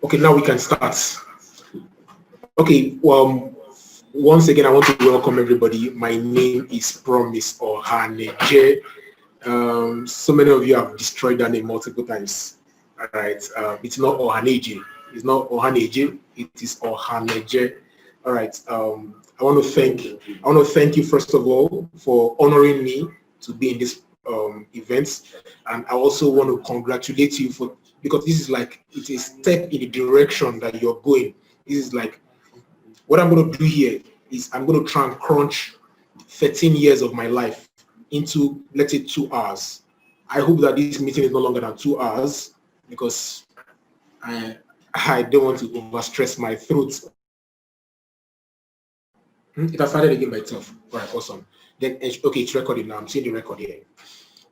Okay, now we can start. Okay, once again, I want to welcome everybody. My name is Promise Ohaneje. So many of you have destroyed that name multiple times. All right, it's not Ohaneje. It's not Ohaneje. It is Ohaneje. All right. I want to thank you first of all for honoring me to be in this event, and I also want to congratulate you for because this is like it's a step in the direction that you're going. This is like what I'm going to do here is I'm going to try and crunch 13 years of my life into, let's say, 2 hours. I hope that this meeting is no longer than 2 hours because I don't want to overstress my throat. It has started again by itself. All right, awesome. Then, okay, it's recording now. I'm seeing the record here.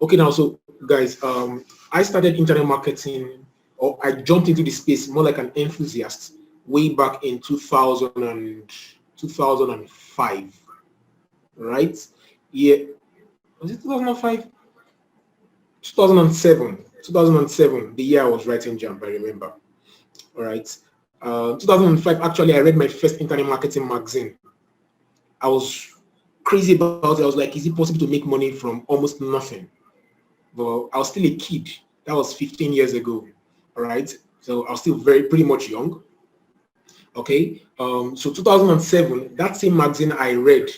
Okay, now, so guys, I started internet marketing, or I jumped into the space more like an enthusiast way back in 2005, right? Yeah, was it 2005? 2007, the year I was writing Jump, I remember. All right. 2005, actually, I read my first internet marketing magazine. I was crazy about it. I was like, is it possible to make money from almost nothing? But I was still a kid. That was 15 years ago. All right. So I was still pretty much young. Okay. So 2007, that same magazine I read,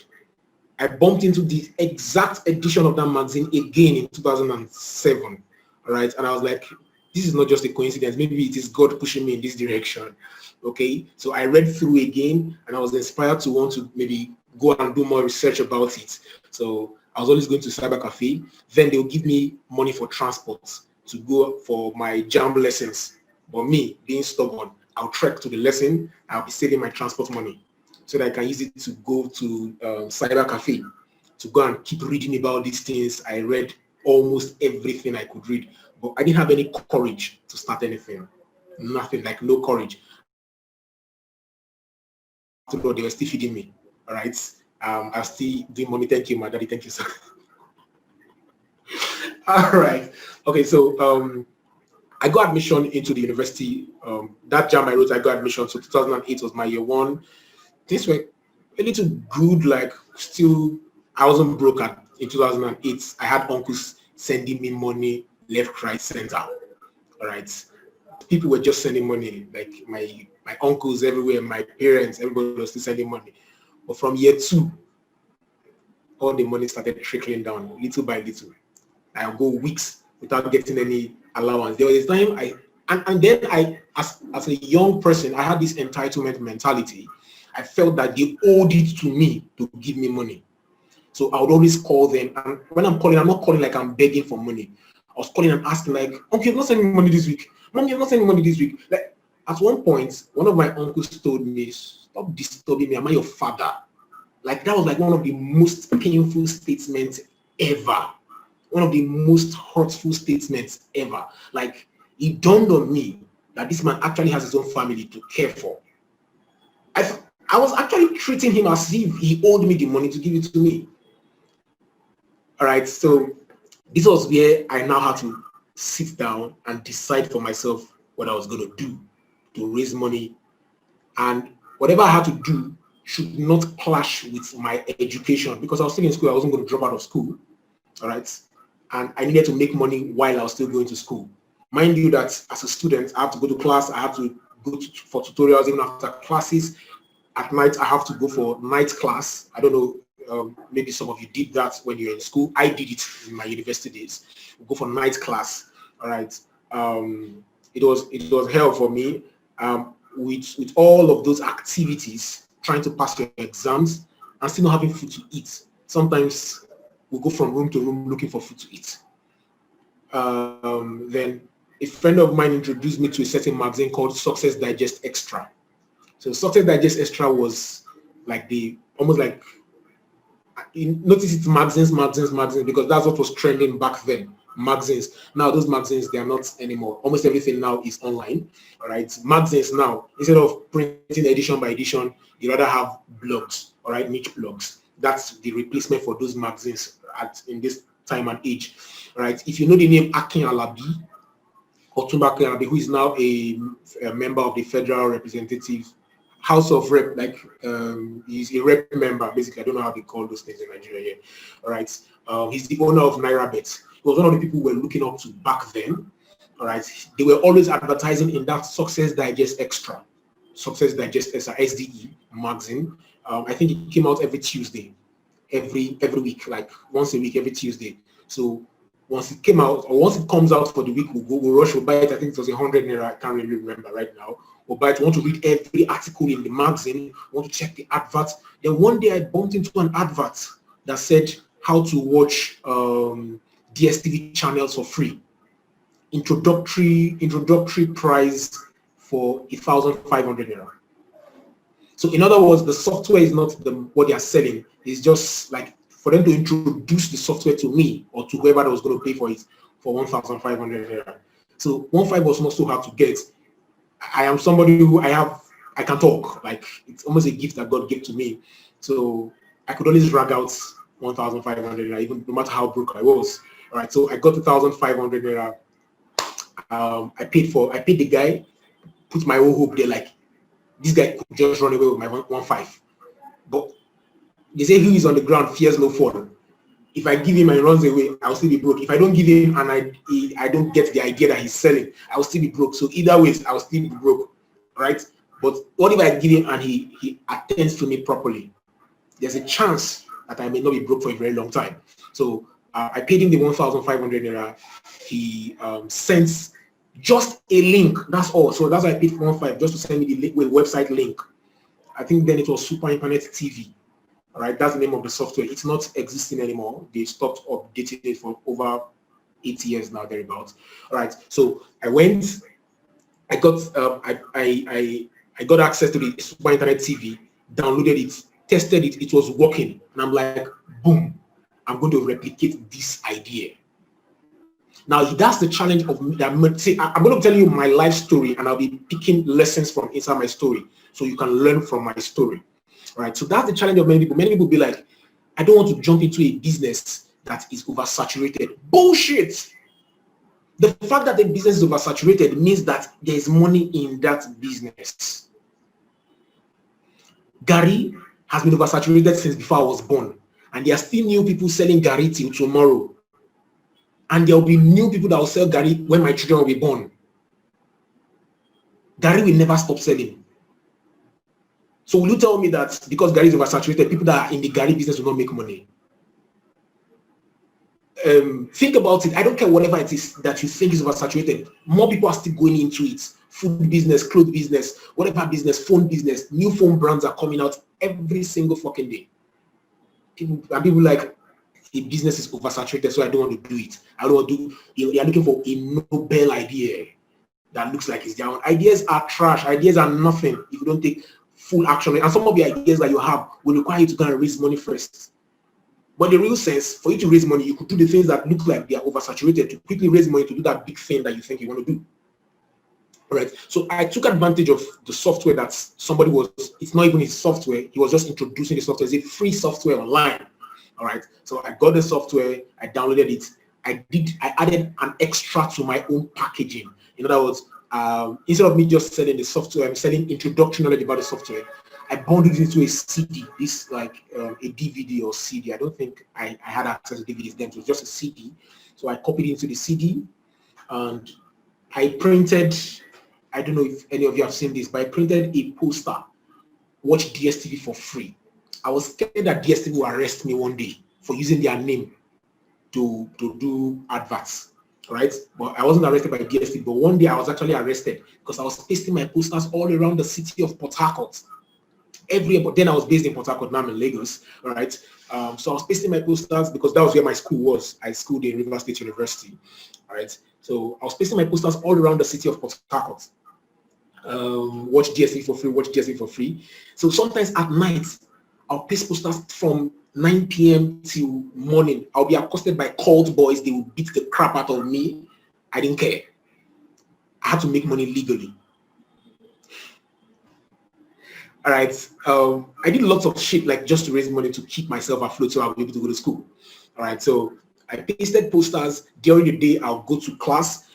I bumped into the exact edition of that magazine again in 2007. All right. And I was like, this is not just a coincidence. Maybe it is God pushing me in this direction. Okay. So I read through again and I was inspired to want to maybe go and do more research about it. So I was always going to cyber cafe. Then they'll give me money for transport to go for my jam lessons. But me being stubborn, I'll trek to the lesson. I'll be saving my transport money so that I can use it to go to cyber cafe to go and keep reading about these things. I read almost everything I could read, but I didn't have any courage to start anything. Nothing, like no courage. After all, they were still feeding me. All right. I still doing money. Thank you, my daddy. Thank you, sir. All right. Okay, so I got admission into the university. That jam I wrote, I got admission. So 2008 was my year one. Things were a little good, like still, I wasn't broke in 2008. I had uncles sending me money left, right, center. All right. People were just sending money, like my uncles everywhere, my parents, everybody was still sending money. But from year two, all the money started trickling down little by little. I'll go weeks without getting any allowance. There was a time and then I, as a young person, I had this entitlement mentality. I felt that they owed it to me to give me money. So I would always call them. And when I'm calling, I'm not calling like I'm begging for money. I was calling and asking like, okay, you're not sending me money this week. Mommy, you're not sending money this week. Like at one point, one of my uncles told me, stop disturbing me. Am I your father? Like that was like one of the most painful statements ever. One of the most hurtful statements ever. Like it dawned on me that this man actually has his own family to care for. I was actually treating him as if he owed me the money to give it to me. All right, so this was where I now had to sit down and decide for myself what I was going to do to raise money. And whatever I had to do should not clash with my education because I was still in school. I wasn't going to drop out of school. All right. And I needed to make money while I was still going to school. Mind you that as a student, I have to go to class. I have to go for tutorials even after classes. At night, I have to go for night class. I don't know, maybe some of you did that when you were in school. I did it in my university days. We go for night class. All right. It was hell for me with all of those activities, trying to pass your exams and still not having food to eat. Sometimes we go from room to room looking for food to eat. Then a friend of mine introduced me to a certain magazine called Success Digest Extra. So Success Digest Extra was like almost like, you notice it's magazines, because that's what was trending back then, magazines. Now those magazines, they are not anymore. Almost everything now is online, all right? Magazines now, instead of printing edition by edition, you rather have blogs, all right, niche blogs. That's the replacement for those magazines in this time and age, all right? If you know the name Akin Alabi, Otumba Kelabi, who is now a member of the Federal Representative House of Rep, like he's a rep member, basically. I don't know how they call those things in Nigeria yet. All right. He's the owner of NairaBet. He was one of the people we were looking up to back then. All right. They were always advertising in that Success Digest Extra, Success Digest SDE magazine. I think it came out every Tuesday, every week, like once a week, every Tuesday. So once it came out, or once it comes out for the week, we'll rush, we'll buy it. I think it was 100 naira. I can't really remember right now. We'll buy it. We want to read every article in the magazine. We want to check the advert. Then one day I bumped into an advert that said how to watch DSTV channels for free. Introductory price for 1,500 naira. So in other words, the software is not what they are selling. It's just like for them to introduce the software to me or to whoever that was going to pay for it for 1,500 naira. So 1,500 was not so hard to get. I am somebody who I can talk. Like it's almost a gift that God gave to me. So I could always drag out 1,500 naira, even no matter how broke I was. All right. So I got 1,500 naira. I paid the guy, put my whole hope there. Like this guy could just run away with my 1,500. But they say he is on the ground, fears no fall. If I give him and he runs away, I'll still be broke. If I don't give him and I don't get the idea that he's selling, I'll still be broke. So either way, I'll still be broke, right? But what if I give him and he attends to me properly? There's a chance that I may not be broke for a very long time. So I paid him the 1,500 naira. He sent just a link. That's all. So that's why I paid for 1,500 just to send me the website link. I think then it was Super Internet TV. All right, that's the name of the software. It's not existing anymore. They stopped updating it for over 8 years now, thereabouts. All right, so I went, I got I got access to the Super Internet TV, downloaded it, tested it, it was working, and I'm like, boom, I'm going to replicate this idea. Now that's the challenge of that. See, I'm going to tell you my life story, and I'll be picking lessons from inside my story, so you can learn from my story. All right, so that's the challenge of many people. Many people be like, I don't want to jump into a business that is oversaturated. Bullshit. The fact that the business is oversaturated means that there is money in that business. Gary has been oversaturated since before I was born, and there are still new people selling Gary till tomorrow. And there will be new people that will sell Gary when my children will be born. Gary will never stop selling. So will you tell me that because Gary is oversaturated, people that are in the Gary business will not make money? Think about it. I don't care whatever it is that you think is oversaturated. More people are still going into it. Food business, clothes business, whatever business, phone business. New phone brands are coming out every single fucking day. People like, a business is oversaturated, so I don't want to do it. I don't want to do. You're looking for a noble idea that looks like it's their own. Ideas are trash. Ideas are nothing if you don't take full action. And some of the ideas that you have will require you to go and raise money first. But the real sense, for you to raise money, you could do the things that look like they are oversaturated to quickly raise money to do that big thing that you think you want to do. All right. So I took advantage of the software that somebody was, it's not even his software, he was just introducing the software. It's a free software online. All right. So I got the software, I downloaded it. I added an extra to my own packaging. In other words, instead of me just selling the software, I'm selling introductory knowledge about the software. I bundled it into a CD, this like a DVD or CD. I don't think I had access to DVDs then. It was just a CD. So I copied it into the CD and I printed, I don't know if any of you have seen this, but I printed a poster, watch DSTV for free. I was scared that DSTV will arrest me one day for using their name to do adverts. Right, but I wasn't arrested by DSTV. But one day I was actually arrested because I was pasting my posters all around the city of Port Harcourt. But then I was based in Port Harcourt, now I'm in Lagos. All right, so I was pasting my posters because that was where my school was. I schooled in River State University. All right, so I was pasting my posters all around the city of Port Harcourt. Watch DSTV for free. Watch DSTV for free. So sometimes at night I'll paste posters from 9 p.m. till morning. I'll be accosted by cult boys. They will beat the crap out of me. I didn't care. I had to make money legally. All right. I did lots of shit like just to raise money to keep myself afloat so I'll be able to go to school. All right. So I pasted posters during the day. I'll go to class.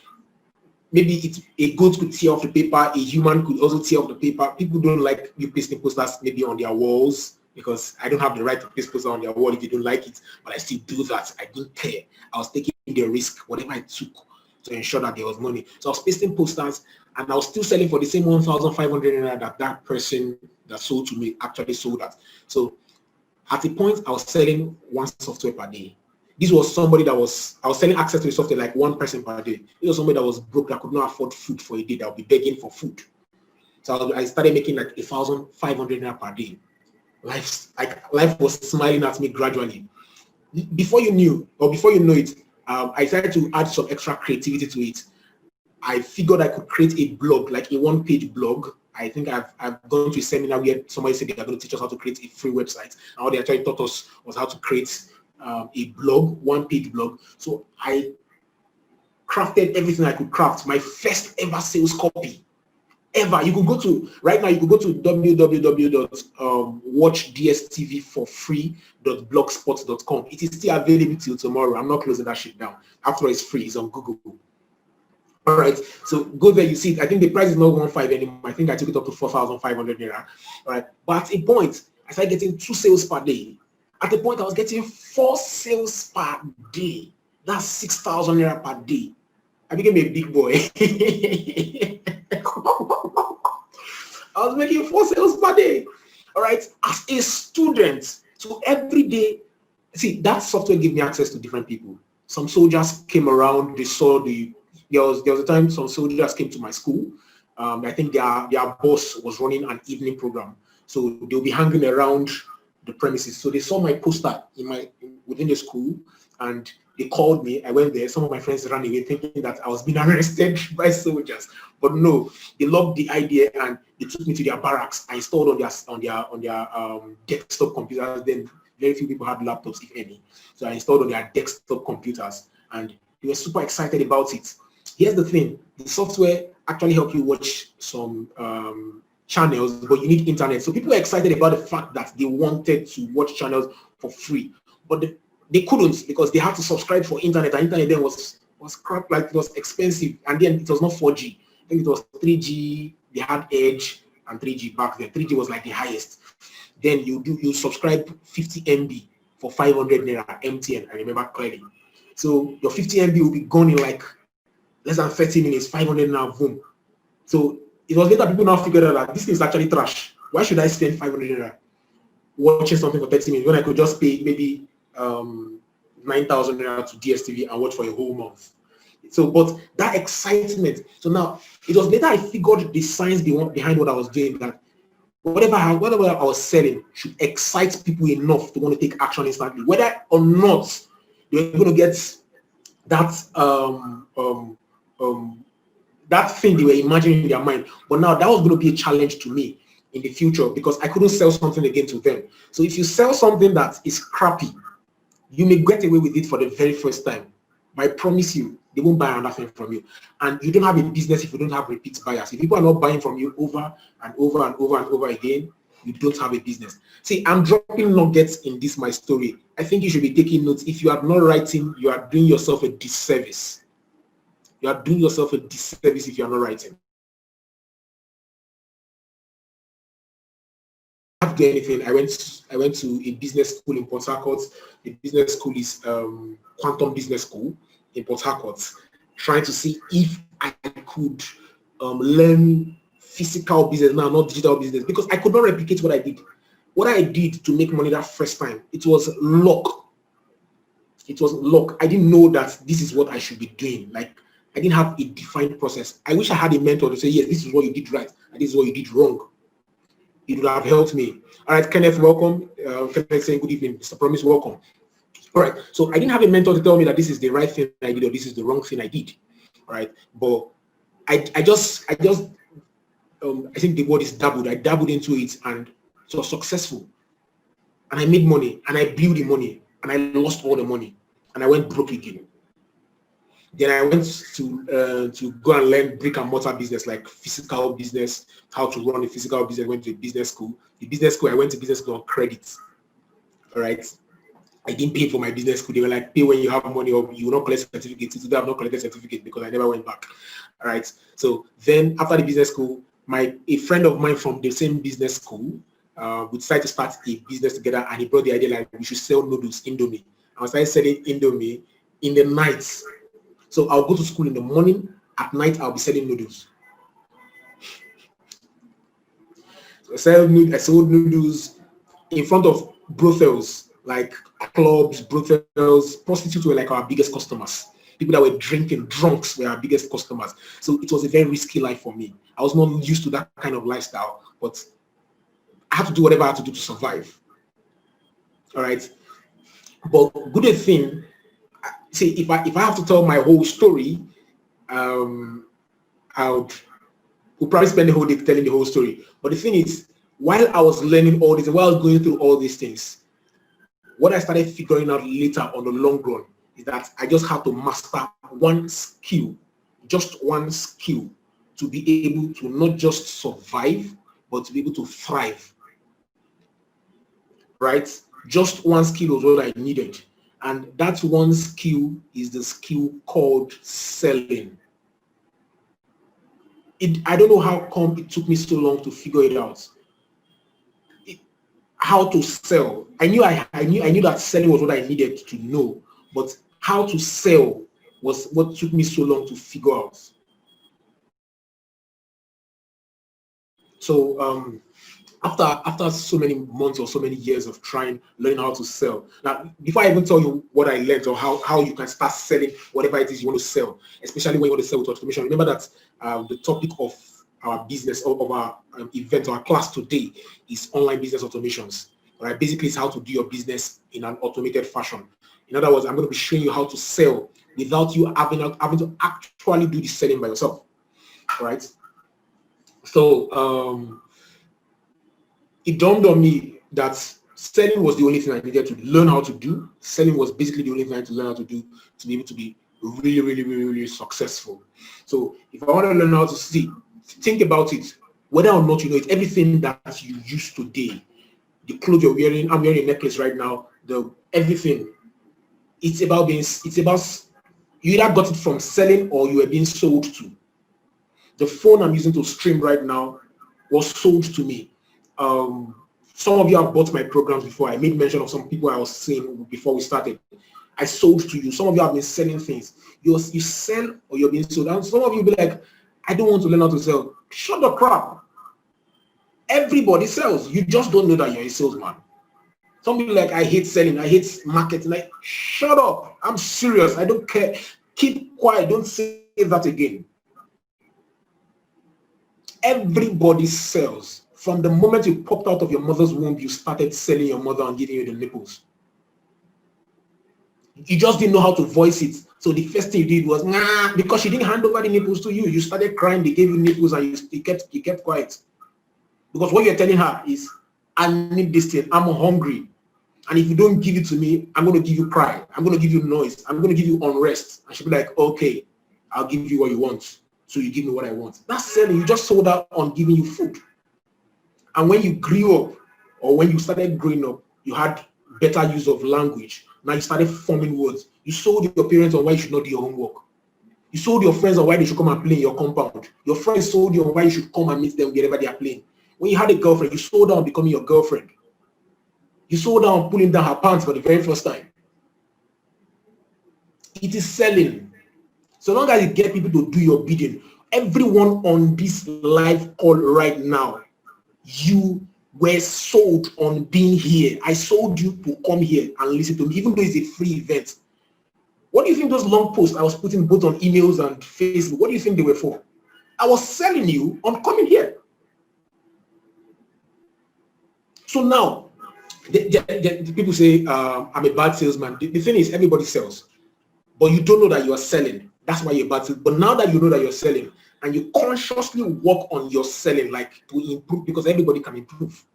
maybe it's a goat could tear off the paper, a human could also tear off the paper. People don't like you pasting posters maybe on their walls, because I don't have the right to paste posters on their wall if they don't like it, but I still do that. I didn't care. I was taking the risk, whatever I took, to ensure that there was money. So I was pasting posters, and I was still selling for the same 1,500 naira that that person that sold to me actually sold at. So at the point, I was selling one software per day. This was somebody that I was selling access to the software like one person per day. This was somebody that was broke, that could not afford food for a day, that would be begging for food. So I started making like 1,500 naira per day. Life was smiling at me gradually. Before you knew, or before you know it, I started to add some extra creativity to it. I figured I could create a blog, like a one-page blog. I think I've gone to a seminar where somebody said they are going to teach us how to create a free website. And what they actually taught us was how to create a blog, one-page blog. So I crafted everything I could craft. My first ever sales copy. Ever. You could go to, right now, you could go to www.watchdstv4free.blogspot.com. It is still available till tomorrow. I'm not closing that shit down. After all, it's free. It's on Google. All right. So go there, you see it. I think the price is not 1.5 anymore. I think I took it up to 4,500 naira. All right. But at a point, I started getting 2 sales per day. At the point, I was getting 4 sales per day. That's 6,000 naira per day. I became a big boy. I was making 4 sales per day. All right, as a student. So every day, see, that software gave me access to different people. Some soldiers came around. They saw there was a time some soldiers came to my school. I think their boss was running an evening program, so they'll be hanging around the premises. So they saw my poster within the school, and they called me. I went there. Some of my friends ran away thinking that I was being arrested by soldiers, but no, they loved the idea and they took me to their barracks. I installed on their desktop computers. Then very few people had laptops, if any. So I installed on their desktop computers, and they were super excited about it. Here's the thing: the software actually helps you watch some channels, but you need internet. So people were excited about the fact that they wanted to watch channels for free, but they couldn't, because they had to subscribe for internet, and internet then was crap, like it was expensive, and then it was not 4G. I think it was 3G. They had Edge and 3G back then. 3G was like the highest. Then you subscribe 50 MB for 500 naira MTN. I remember clearly. So your 50 MB will be gone in like less than 30 minutes. 500 naira, boom. So it was later people now figured out that this thing is actually trash. Why should I spend 500 naira watching something for 30 minutes when I could just pay maybe 9,000 naira to DSTV and watch for a whole month? So, but that excitement. So now it was later I figured the science behind what I was doing, that whatever I was selling should excite people enough to want to take action instantly, whether or not they're going to get that that thing they were imagining in their mind. But now that was going to be a challenge to me in the future, because I couldn't sell something again to them. So if you sell something that is crappy, you may get away with it for the very first time. But I promise you, they won't buy another thing from you. And you don't have a business if you don't have repeat buyers. If people are not buying from you over and over and over and over again, you don't have a business. See, I'm dropping nuggets in this my story. I think you should be taking notes. If you are not writing, you are doing yourself a disservice. You are doing yourself a disservice if you are not writing. I have to do anything. I went to a business school in Port Harcourt. The business school is Quantum Business School in Port Harcourt, trying to see if I could learn physical business now, not digital business, because I could not replicate what I did. What I did to make money that first time, it was luck. It was luck. I didn't know that this is what I should be doing. Like, I didn't have a defined process. I wish I had a mentor to say, yes, this is what you did right, and this is what you did wrong. It would have helped me. All right, Kenneth, welcome. Kenneth saying good evening. Mr. Promise, welcome. All right, so I didn't have a mentor to tell me that this is the right thing I did or this is the wrong thing I did. All right, but I think the word is dabbled. I dabbled into it and it was successful. And I made money and I blew the money and I lost all the money and I went broke again. Then I went to go and learn brick and mortar business, like physical business, how to run a physical business. I went to a business school. The business school, I went to business school on credit. All right. I didn't pay for my business school. They were like, pay when you have money, or you will not collect certificates. Today I've not collected certificate because I never went back. All right. So then after the business school, a friend of mine from the same business school, we decided to start a business together, and he brought the idea like we should sell noodles, Indomie. I started selling Indomie in the night. So I'll go to school in the morning. At night, I'll be selling noodles. So I sold noodles in front of brothels, like clubs, brothels. Prostitutes were like our biggest customers. People that were drinking, drunks were our biggest customers. So it was a very risky life for me. I was not used to that kind of lifestyle, but I had to do whatever I had to do to survive. All right. But good thing, see, if I have to tell my whole story, we'll probably spend the whole day telling the whole story. But the thing is, while I was learning all this, while I was going through all these things, what I started figuring out later on the long run is that I just had to master one skill, just one skill, to be able to not just survive, but to be able to thrive. Right? Just one skill was what I needed. And that one skill is the skill called selling. I don't know how come it took me so long to figure it out. How to sell. I knew that selling was what I needed to know, but how to sell was what took me so long to figure out. So after so many months or so many years of learning how to sell. Now, before I even tell you what I learned or how you can start selling whatever it is you want to sell, especially when you want to sell with automation, remember that the topic of our business, of our event, our class today is online business automations. Right? Basically, it's how to do your business in an automated fashion. In other words, I'm going to be showing you how to sell without you having to actually do the selling by yourself. Right? So it dawned on me that selling was the only thing I needed to learn how to do. Selling was basically the only thing I had to learn how to do to be able to be really, really, really, really successful. So if I want to learn how to think about it, whether or not you know it, everything that you use today, the clothes you're wearing, I'm wearing a necklace right now, everything, it's about you either got it from selling or you were being sold to. The phone I'm using to stream right now was sold to me. Some of you have bought my programs before. I made mention of some people I was seeing before we started. I sold to you. Some of you have been selling things. You sell or you're being sold. And some of you be like, I don't want to learn how to sell. Shut the crap. Everybody sells. You just don't know that you're a salesman. Some people like, I hate selling. I hate marketing. Like, shut up. I'm serious. I don't care. Keep quiet. Don't say that again. Everybody sells. From the moment you popped out of your mother's womb, you started selling your mother and giving you the nipples. You just didn't know how to voice it. So the first thing you did was, nah, because she didn't hand over the nipples to you. You started crying, they gave you nipples, and you kept quiet. Because what you're telling her is, I need this thing, I'm hungry. And if you don't give it to me, I'm going to give you cry. I'm going to give you noise. I'm going to give you unrest. And she'll be like, okay, I'll give you what you want. So you give me what I want. That's selling. You just sold out on giving you food. And when you grew up, or when you started growing up, you had better use of language. Now you started forming words. You sold your parents on why you should not do your homework. You sold your friends on why they should come and play in your compound. Your friends sold you on why you should come and meet them wherever they are playing. When you had a girlfriend, you sold out on becoming your girlfriend. You sold out on pulling down her pants for the very first time. It is selling. So long as you get people to do your bidding, everyone on this live call right now, you were sold on being here. I sold you to come here and listen to me, even though it's a free event. What do you think those long posts I was putting both on emails and Facebook, what do you think they were for? I was selling you on coming here. So now, the people say, I'm a bad salesman. The thing is, everybody sells, but you don't know that you are selling. That's why you're bad salesman. But now that you know that you're selling, and you consciously work on your selling, like to improve, because everybody can improve.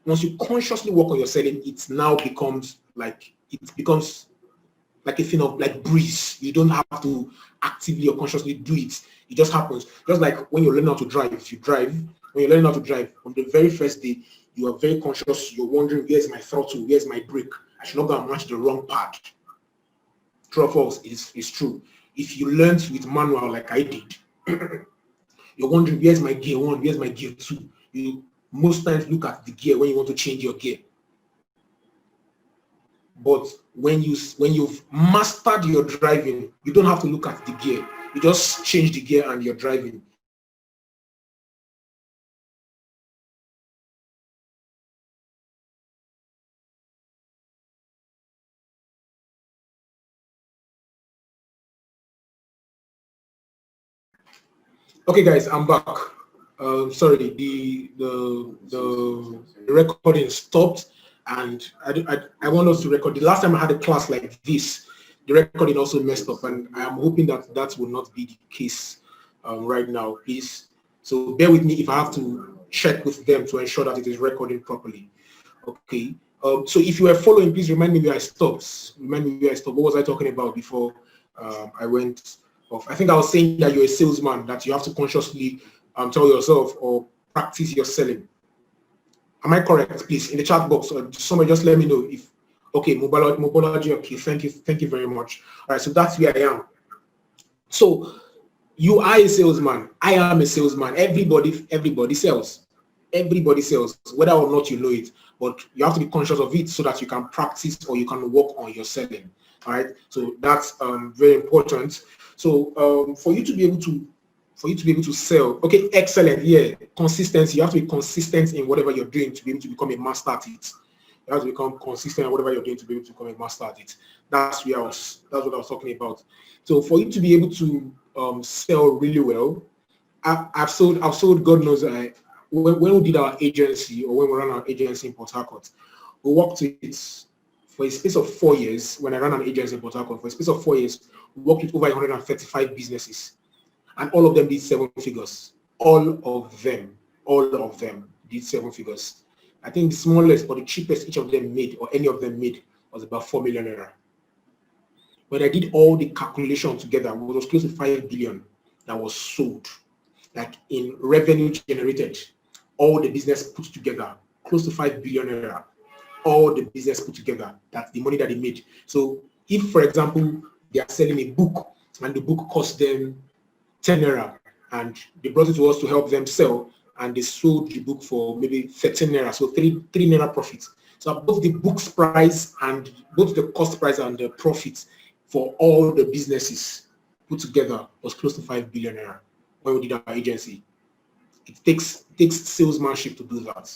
Once you consciously work on your selling, it now becomes like a thing of like breeze. You don't have to actively or consciously do it. It just happens. Just like when you're learning how to drive. If you drive, when you're learning how to drive, on the very first day, you are very conscious. You're wondering, where's my throttle? Where's my brake? I should not go and match the wrong part. True or false? It's true. If you learn with manual like I did, you're wondering, where's my gear 1, where's my gear 2? You most times look at the gear when you want to change your gear. But when you've mastered your driving, you don't have to look at the gear. You just change the gear and you're driving. Okay, guys, I'm back. Sorry, the recording stopped, and I want us to record. The last time I had a class like this, the recording also messed up, and I am hoping that that will not be the case right now, please. So bear with me if I have to check with them to ensure that it is recording properly. Okay. So if you were following, please remind me where I stopped. Remind me where I stopped. What was I talking about before I went off? I think I was saying that you're a salesman, that you have to consciously tell yourself or practice your selling. Am I correct, please? In the chat box, or somebody just let me know if, okay, Mobology, okay, thank you very much. All right, so that's where I am. So you are a salesman, I am a salesman, everybody sells. Everybody sells, whether or not you know it, but you have to be conscious of it so that you can practice or you can work on your selling. All right, so that's very important. So for you to be able to sell, okay, excellent. Yeah, consistency. You have to be consistent in whatever you're doing to be able to become a master at it. You have to become consistent in whatever you're doing to be able to become a master at it. That's what I was talking about. So for you to be able to sell really well, I've sold God knows. When we did our agency, or when we ran our agency in Port Harcourt, we worked with it for a space of 4 years. When I ran an agency in Port Harcourt, for a space of 4 years, we worked with over 135 businesses, and all of them did 7 figures. All of them did 7 figures. I think the smallest or the cheapest each of them made, or any of them made, was about 4 million naira. When I did all the calculation together, it was close to 5 billion that was sold, like in revenue generated. All the business put together, close to 5 billion naira. All the business put together, that's the money that they made. So if, for example, they are selling a book and the book cost them 10 naira, and they brought it to us to help them sell, and they sold the book for maybe 13 naira, so 3 naira profit. So both the book's price and both the cost price and the profit for all the businesses put together was close to 5 billion naira when we did our agency. It takes salesmanship to do that.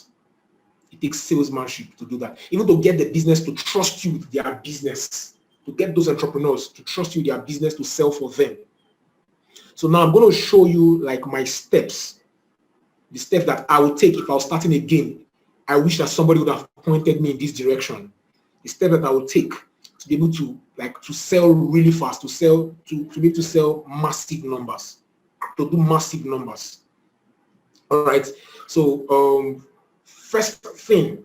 It takes salesmanship to do that. Even to get the business to trust you with their business, to get those entrepreneurs to trust you with their business to sell for them. So now I'm going to show you like my steps, the steps that I would take if I was starting again. I wish that somebody would have pointed me in this direction. The step that I would take to be able to sell really fast, to be able to sell massive numbers, to do massive numbers. All right. So first thing,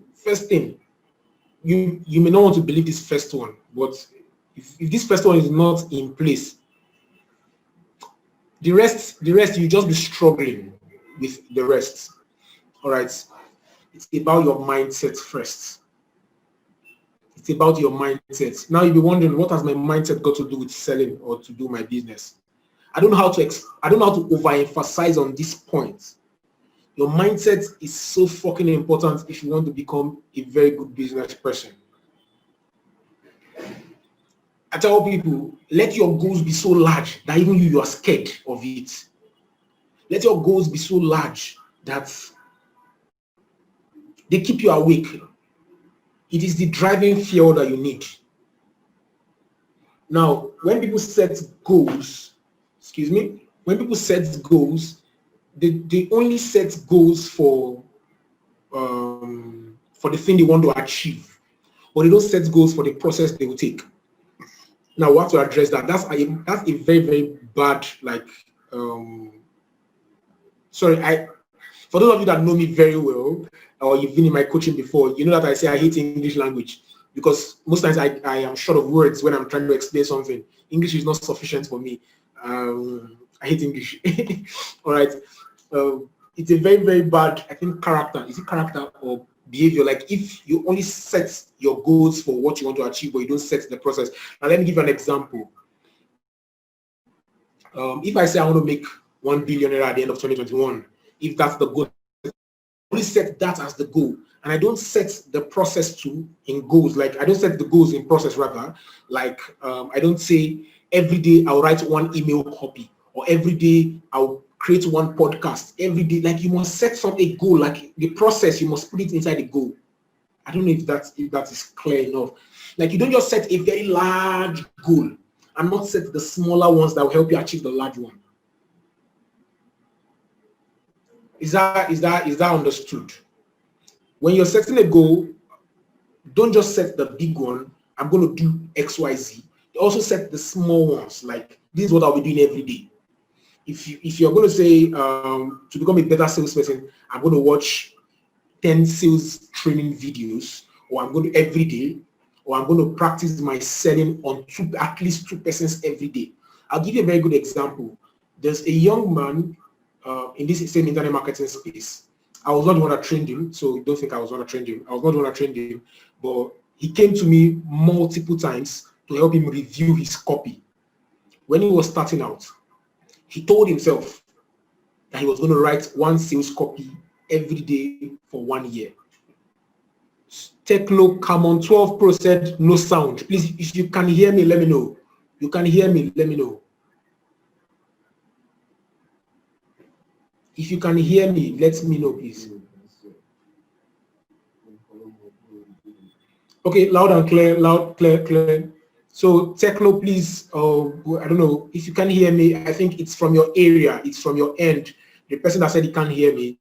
you may not want to believe this first one, but if this first one is not in place, the rest you just be struggling with the rest. All right. It's about your mindset first. It's about your mindset. Now you'll be wondering, what has my mindset got to do with selling or to do my business? I don't know how to overemphasize on this point. Your mindset is so fucking important if you want to become a very good business person. I tell people, let your goals be so large that even you are scared of it. Let your goals be so large that they keep you awake. It is the driving fuel that you need. Now, when people set goals, they only set goals for the thing they want to achieve, but they don't set goals for the process they will take. Now, we have to address that. That's a very, very bad, for those of you that know me very well, or you've been in my coaching before, you know that I say I hate English language, because most times I am short of words when I'm trying to explain something. English is not sufficient for me. I hate English. All right. It's a very, very bad, I think, character. Is it character or behavior. Like if you only set your goals for what you want to achieve, but you don't set the process. Now let me give you an example. If I say I want to make 1 billion naira at the end of 2021, if that's the goal, I only set that as the goal, and I don't set the process in goals. Like I don't set the goals in process rather. Like I don't say every day I'll write 1 email copy, or every day I'll create 1 podcast. Every day, like you must set a goal. Like the process, you must put it inside the goal. I don't know if that is clear enough. Like you don't just set a very large goal and not set the smaller ones that will help you achieve the large one. Is that understood? When you're setting a goal, don't just set the big one. I'm going to do XYZ. Also set the small ones. Like this is what I'll be doing every day. If you're going to say to become a better salesperson, I'm going to watch 10 sales training videos, or I'm going to every day, or I'm going to practice my selling on at least 2 persons every day. I'll give you a very good example. There's a young man in this same internet marketing space. I was not the one that trained him, so don't think I was the one that trained him. I was not the one that trained him, but he came to me multiple times to help him review his copy. When he was starting out, he told himself that he was going to write 1 sales copy every day for 1 year. Techno Camon 12 Pro said no sound. Please, if you can hear me, let me know. You can hear me, let me know. If you can hear me, let me know, please. Okay, loud and clear, loud, clear. So Techno, please, I don't know, if you can hear me, I think it's from your area, it's from your end. The person that said he can't hear me,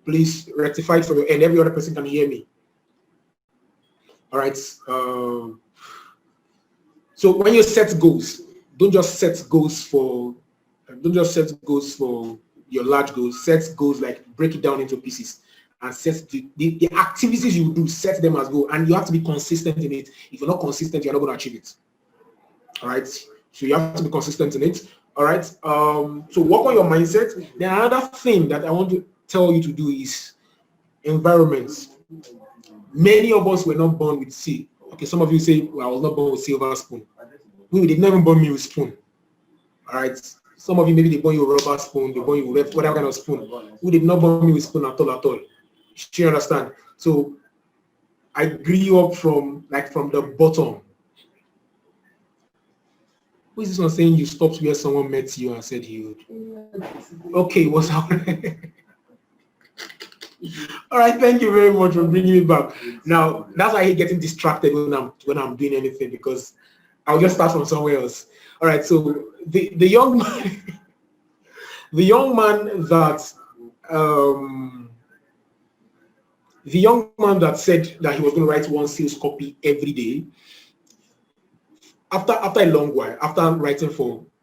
please rectify it from your end. Every other person can hear me. All right. So when you set goals, don't just set goals for your large goals. Set goals, like break it down into pieces and set the activities you do, set them as goal, and you have to be consistent in it. If you're not consistent, you're not going to achieve it. All right. So you have to be consistent in it. All right. So work on your mindset. Then another thing that I want to tell you to do is environments. Many of us were not born with C. Okay, some of you say, well, I was not born with silver spoon. We did not even born me with spoon. All right. Some of you, maybe they born you rubber spoon, they born you with whatever kind of spoon. We did not born me with spoon at all. You understand? So I grew up from the bottom. Who is this one saying you stopped where someone met you and said he would? Okay, what's happening? All right, thank you very much for bringing me back. Now that's why I hate getting distracted when I'm doing anything, because I'll just start from somewhere else. All right, so the young man, the young man that said that he was going to write 1 sales copy every day. After a long while, after writing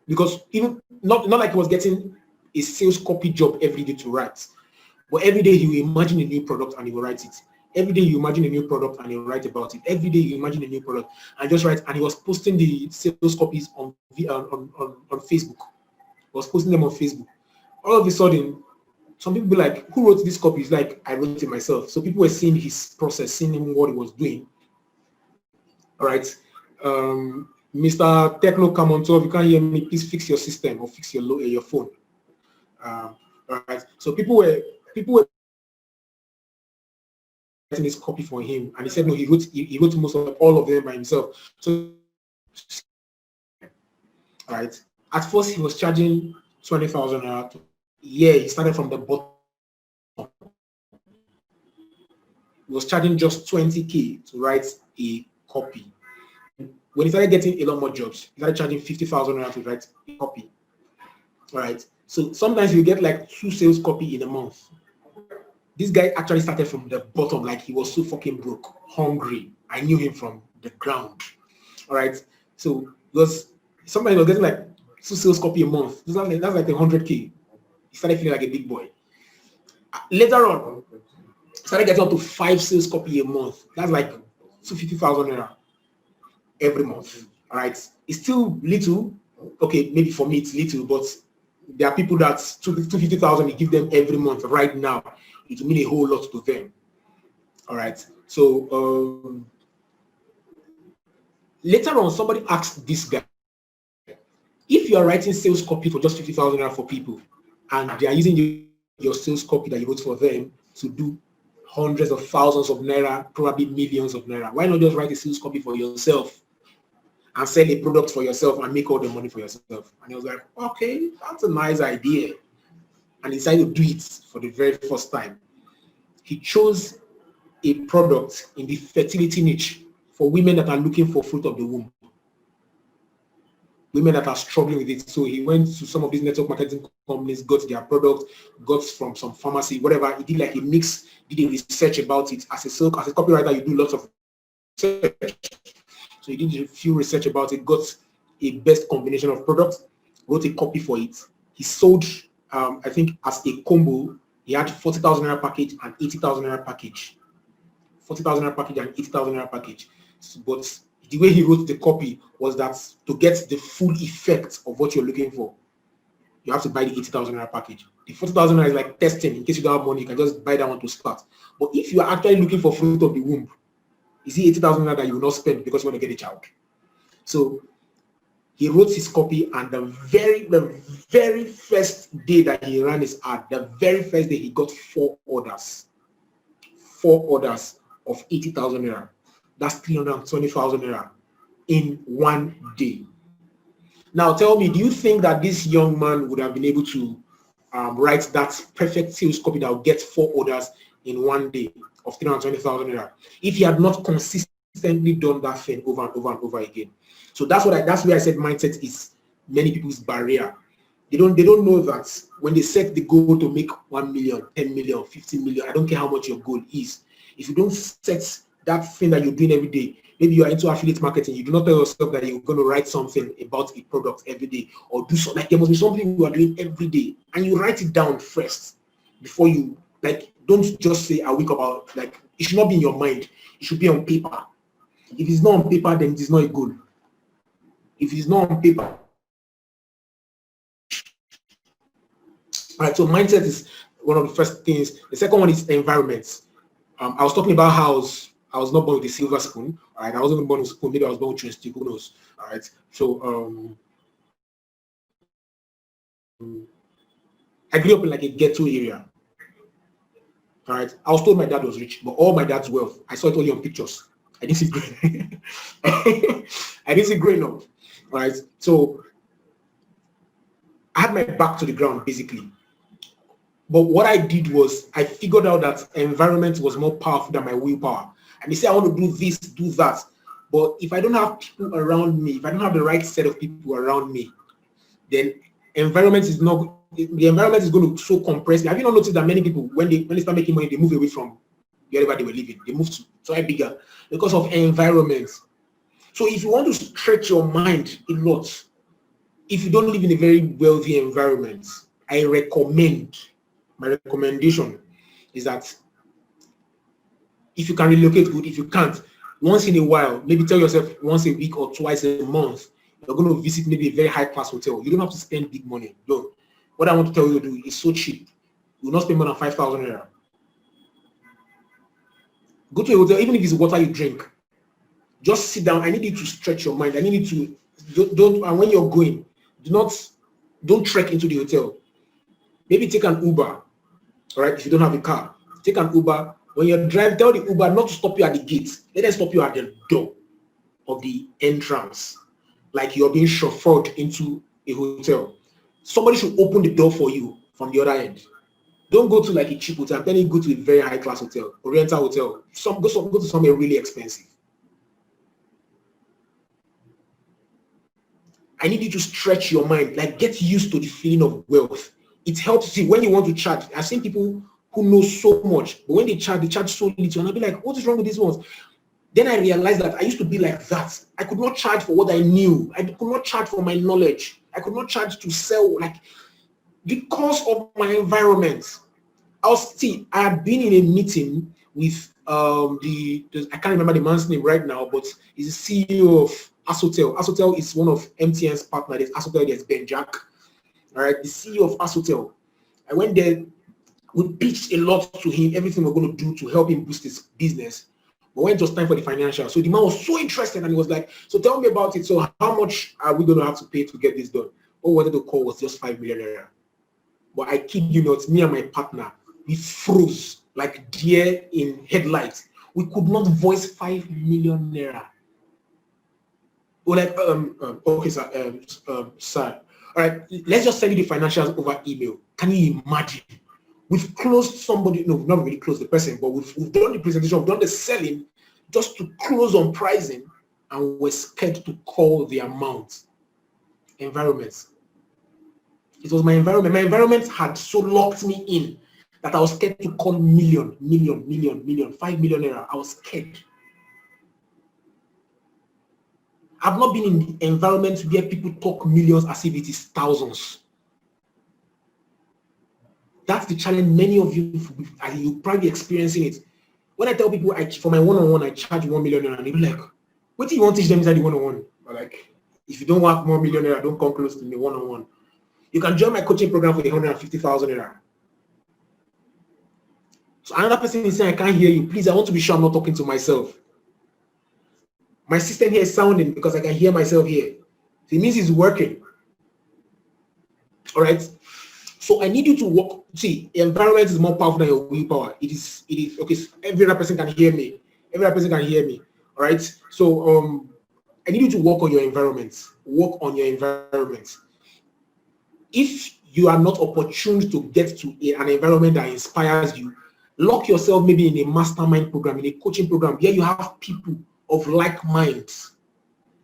because even not like he was getting a sales copy job every day to write, but every day he will imagine a new product and he will write it. Every day you imagine a new product and he will write about it. Every day you imagine a new product and just write. And he was posting the sales copies on Facebook. He was posting them on Facebook. All of a sudden, some people be like, "Who wrote this copy?" He's like, "I wrote it myself." So people were seeing his process, seeing him what he was doing. All right. Mr. Techno Camon 12, if you can't hear me, please fix your system or fix your phone. All right. So people were writing this copy for him, and he said no, he wrote most of all of them by himself. So, all right. At first, he was charging 20,000 naira. Yeah, he started from the bottom. He was charging just 20K to write a copy. When he started getting a lot more jobs, he started charging 50,000 naira to write a copy. All right. So sometimes you get like 2 sales copy in a month. This guy actually started from the bottom, like he was so fucking broke, hungry. I knew him from the ground. All right. So sometimes he was getting like 2 sales copy a month. That's like 100K. He started feeling like a big boy. Later on, started getting up to 5 sales copy a month. That's like 250,000 naira every month. All right. It's still little. Okay, maybe for me it's little, but there are people that 250,000 you give them every month right now. It will mean a whole lot to them. All right. So later on, somebody asked this guy, if you are writing sales copy for just 50,000 naira for people, and they are using your sales copy that you wrote for them to do hundreds of thousands of naira, probably millions of naira, why not just write a sales copy for yourself and sell a product for yourself and make all the money for yourself? And he was like, okay, that's a nice idea. And he decided to do it for the very first time. He chose a product in the fertility niche for women that are looking for fruit of the womb, women that are struggling with it. So he went to some of these network marketing companies, got their product, got from some pharmacy, whatever. He did like a mix, did a research about it. As a copywriter, you do lots of research. So he did a few research about it, got a best combination of products, wrote a copy for it. He sold, I think as a combo, he had 40,000 naira package and 80,000 naira package. 40,000 naira package and 80,000 naira package. But the way he wrote the copy was that to get the full effect of what you're looking for, you have to buy the 80,000 naira package. The 40,000 naira is like testing. In case you don't have money, you can just buy that one to start. But if you are actually looking for fruit of the womb, is it 80,000 naira that you will not spend because you want to get a child? So he wrote his copy, and the very first day that he ran his ad, the very first day, he got 4 orders. 4 orders of 80,000 naira. That's 320,000 naira in one day. Now tell me, do you think that this young man would have been able to write that perfect sales copy that will get 4 orders in one day of 320,000 naira if he had not consistently done that thing over and over and over again? So that's where I said mindset is many people's barrier. They don't know that when they set the goal to make 1 million, 10 million, 15 million, I don't care how much your goal is. If you don't set that thing that you're doing every day, maybe you are into affiliate marketing, you do not tell yourself that you're going to write something about a product every day, or do so. Like, there must be something you are doing every day, and you write it down first before you, like, don't just say a week about, like, it should not be in your mind. It should be on paper. If it's not on paper, then it is not a goal. If it's not on paper. All right, so mindset is one of the first things. The second one is environment. I was talking about how I was not born with a silver spoon. All right, I wasn't born with a spoon. Maybe I was born with a stick. Who knows? All right. So I grew up in like a ghetto area. All right. I was told my dad was rich, but all my dad's wealth, I saw it only on pictures. I didn't see growing. I didn't see growing up. All right. So I had my back to the ground basically. But what I did was I figured out that environment was more powerful than my willpower. And they say I want to do this, do that. But if I don't have people around me, if I don't have the right set of people around me, then the environment is going to so compress. Have you not noticed that many people, when they start making money, they move away from wherever they were living. They move to somewhere bigger because of environment. So if you want to stretch your mind a lot, if you don't live in a very wealthy environment, my recommendation is that if you can relocate, good. If you can't, once in a while, maybe tell yourself once a week or twice a month, you're going to visit maybe a very high-class hotel. You don't have to spend big money. No. What I want to tell you to do is so cheap. You will not spend more than 5,000 naira. Go to a hotel, even if it's water you drink. Just sit down. I need you to stretch your mind. I need you to don't. And when you're going, don't trek into the hotel. Maybe take an Uber. All right, if you don't have a car, take an Uber. When you're driving, tell the Uber not to stop you at the gate. Let them stop you at the door of the entrance, like you're being chauffeured into a hotel. Somebody should open the door for you from the other end. Don't go to like a cheap hotel. Then you go to a very high class hotel, Oriental hotel. Go to somewhere really expensive. I need you to stretch your mind, like get used to the feeling of wealth. It helps you when you want to charge. I've seen people who know so much, but when they charge so little, and I'll be like, what is wrong with these ones? Then I realized that I used to be like that. I could not charge for what I knew. I could not charge for my knowledge. I could not charge to sell, like, because of my environment. I had been in a meeting with I can't remember the man's name right now, but he's the CEO of Asotel. Asotel is one of MTN's partners. There's Asotel, there's Ben Jack. All right, the CEO of Asotel. I went there We pitched a lot to him, everything we're going to do to help him boost his business. But when it was time for the financial, so the man was so interested and he was like, so tell me about it. So how much are we going to have to pay to get this done? All we wanted to call was just 5 million naira. But I kid you not, me and my partner, we froze like deer in headlights. We could not voice 5 million naira. We're like, okay, sir. All right, let's just send you the financials over email. Can you imagine? We've closed somebody, no, not really closed the person, but we've done the presentation, we've done the selling just to close on pricing, and we're scared to call the amount. Environments. It was my environment. My environment had so locked me in that I was scared to call million, 5 million naira. I was scared. I've not been in the environment where people talk millions as if it is thousands. That's the challenge. Many of you probably experiencing it. When I tell people for my one-on-one, I charge 1 million naira, and they're like, what do you want to teach them inside the one-on-one? Like, if you don't want 1 million naira, don't come close to me one-on-one. You can join my coaching program for 150,000 naira. So another person is saying, I can't hear you. Please, I want to be sure I'm not talking to myself. My system here is sounding because I can hear myself here. So it means it's working. All right. So I need you to work. See, the environment is more powerful than your willpower. It is okay. So every other person can hear me. Every other person can hear me. All right. So I need you to work on your environment. Work on your environment. If you are not opportune to get to an environment that inspires you, lock yourself maybe in a mastermind program, in a coaching program where you have people of like minds.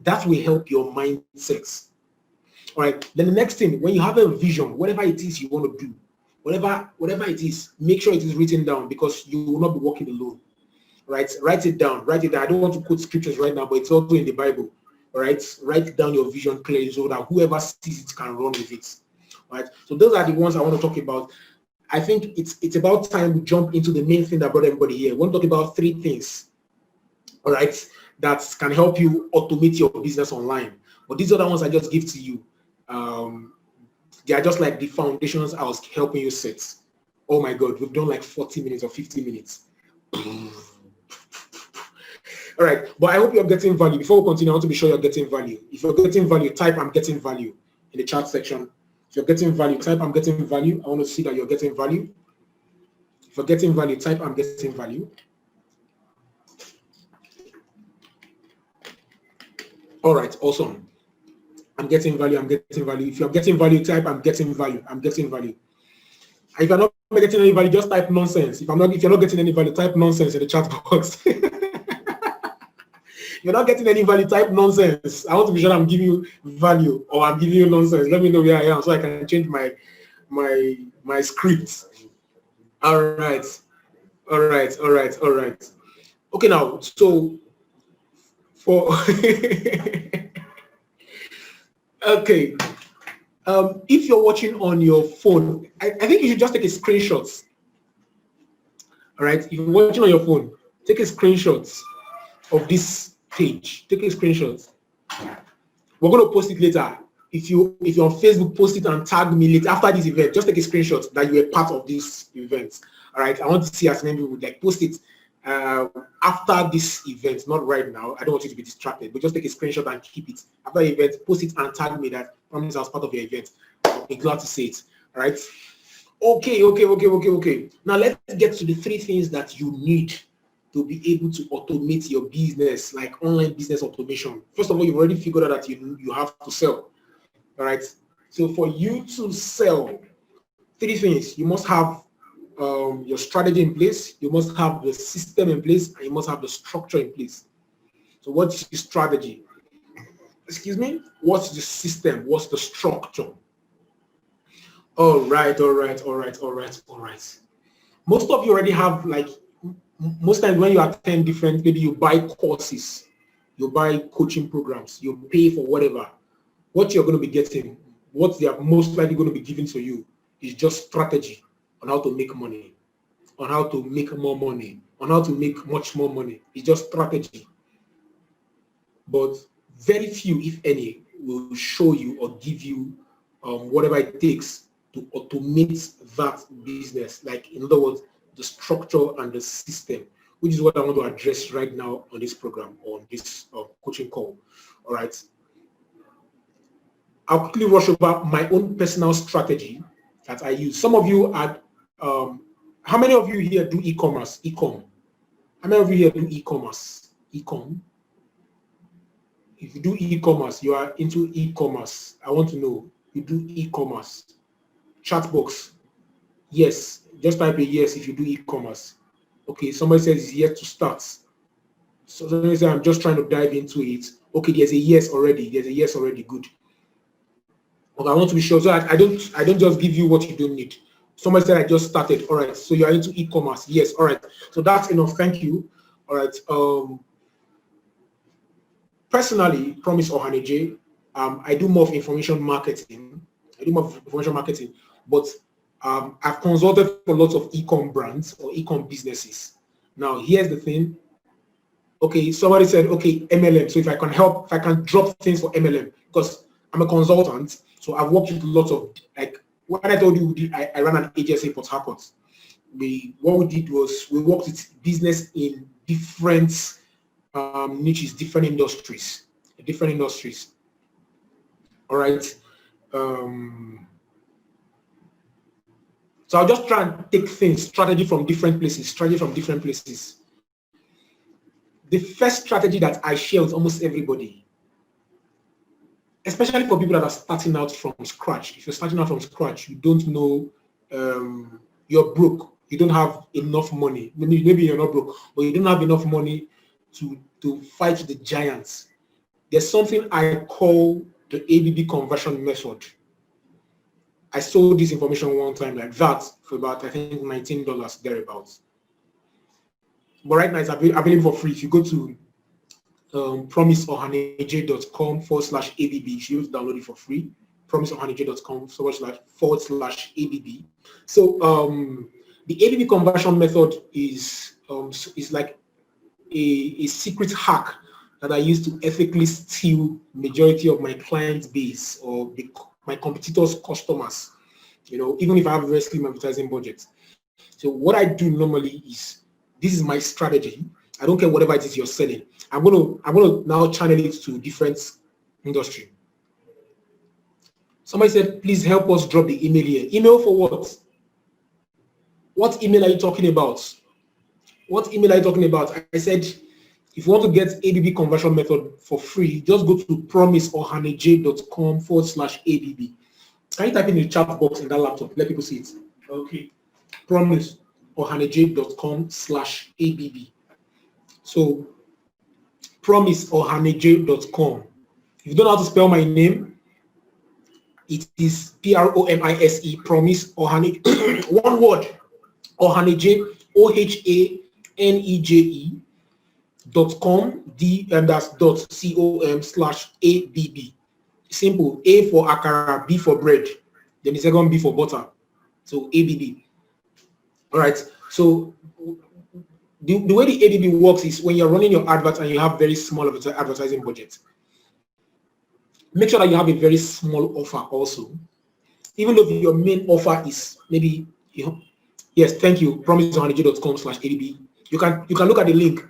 That will help your mindset. All right. Then the next thing, when you have a vision, whatever it is you want to do, whatever it is, make sure it is written down because you will not be walking alone. Right? Write it down. Write it down. I don't want to quote scriptures right now, but it's also in the Bible. All right. Write down your vision clearly so that whoever sees it can run with it. All right. So those are the ones I want to talk about. I think it's about time we jump into the main thing that brought everybody here. We want to talk about 3 things. All right, that can help you automate your business online. But these other ones I just give to you. They are just like the foundations I was helping you set. Oh my God, we've done like 40 minutes or 50 minutes. All right, but I hope you're getting value. Before we continue, I want to be sure you're getting value. If you're getting value, type I'm getting value in the chat section. If you're getting value, type I'm getting value. I want to see that you're getting value. If you're getting value, type I'm getting value. All right, awesome. I'm getting value. I'm getting value. If you're getting value, type I'm getting value. I'm getting value. And if you're not getting any value, just type nonsense. If you're not getting any value, type nonsense in the chat box. If you're not getting any value, type nonsense. I want to be sure I'm giving you value or I'm giving you nonsense. Let me know where I am so I can change my script. All right. Okay, now so for okay. If you're watching on your phone, I think you should just take a screenshot. All right. If you're watching on your phone, take a screenshot of this page. Take a screenshot. We're going to post it later. If you're on Facebook, post it and tag me later after this event. Just take a screenshot that you were part of this event. All right. I want to see as many people like post it after this event, not right now. I don't want you to be distracted, but just take a screenshot and keep it. After the event, post it and tag me that promise I was part of your event. I'll be glad to see it. All right. Okay. Now let's get to the 3 things that you need to be able to automate your business, like online business automation. First of all, you've already figured out that you have to sell. All right. So for you to sell, 3 things. You must have your strategy in place, you must have the system in place, and you must have the structure in place. So what's the strategy? Excuse me? What's the system? What's the structure? All right. Most of you already have, like, most times when you attend different, maybe you buy courses, you buy coaching programs, you pay for whatever. What you're going to be getting, what they are most likely going to be giving to you is just strategy on how to make money, on how to make more money, on how to make much more money. It's just strategy. But very few, if any, will show you or give you whatever it takes to automate that business. Like, in other words, the structure and the system, which is what I want to address right now on this program, on this coaching call. All right. I'll quickly rush over my own personal strategy that I use. Some of you are, how many of you here do e-commerce? E-com. How many of you here do e-commerce? E-com. If you do e-commerce, you are into e-commerce. I want to know, you do e-commerce. Chat box. Yes. Just type a yes if you do e-commerce. Okay, somebody says it's yet to start. So somebody says, I'm just trying to dive into it. Okay, there's a yes already. There's a yes already. Good. Okay, I want to be sure. So I don't just give you what you don't need. Somebody said I just started. All right. So you are into e-commerce. Yes. All right. So that's enough. Thank you. All right. Personally, Promise Ohaneje, I do more of information marketing. But I've consulted for lots of e-com brands or e-com businesses. Now, here's the thing. Okay, somebody said, okay, MLM. So if I can help, if I can drop things for MLM, because I'm a consultant, so I've worked with lots of, like, what I told you, I ran an agency in Port Harcourt. What we did was we worked with business in different niches, different industries. All right. So I'll just try and take strategy from different places. The first strategy that I share with almost everybody, especially for people that are starting out from scratch. If you're starting out from scratch, you don't know, you're broke. You don't have enough money. Maybe you're not broke, but you don't have enough money to fight the giants. There's something I call the ABB conversion method. I sold this information one time like that for about, I think, $19 thereabouts. But right now it's available for free. If you go to promiseohaneje.com/ABB, you should download it for free. promiseohaneje.com/ABB. So the ABB conversion method is like a secret hack that I use to ethically steal majority of my client base or my competitors' customers, even if I have a very slim advertising budget. So what I do normally is, this is my strategy. I don't care whatever it is you're selling. I'm gonna now channel it to different industry. Somebody said, please help us drop the email here. Email for what? What email are you talking about? I said, if you want to get ABB conversion method for free, just go to promiseohaneje.com/ABB. Can you type in the chat box in that laptop? Let people see it. Okay. promiseohaneje.com/ABB. So promiseohaneje.com. If you don't know how to spell my name, it is PROMISE, Promise Ohaneje. One word. Ohaneje, OHANEJE.com, that's .com/ABB. Simple. A for akara, B for bread. Then the second B for butter. So ABB. All right. So the way the ABB works is when you're running your advert and you have very small advertising budget, make sure that you have a very small offer also. Even though your main offer is maybe, yes, thank you, promiseohaneje.com/ABB. You can look at the link.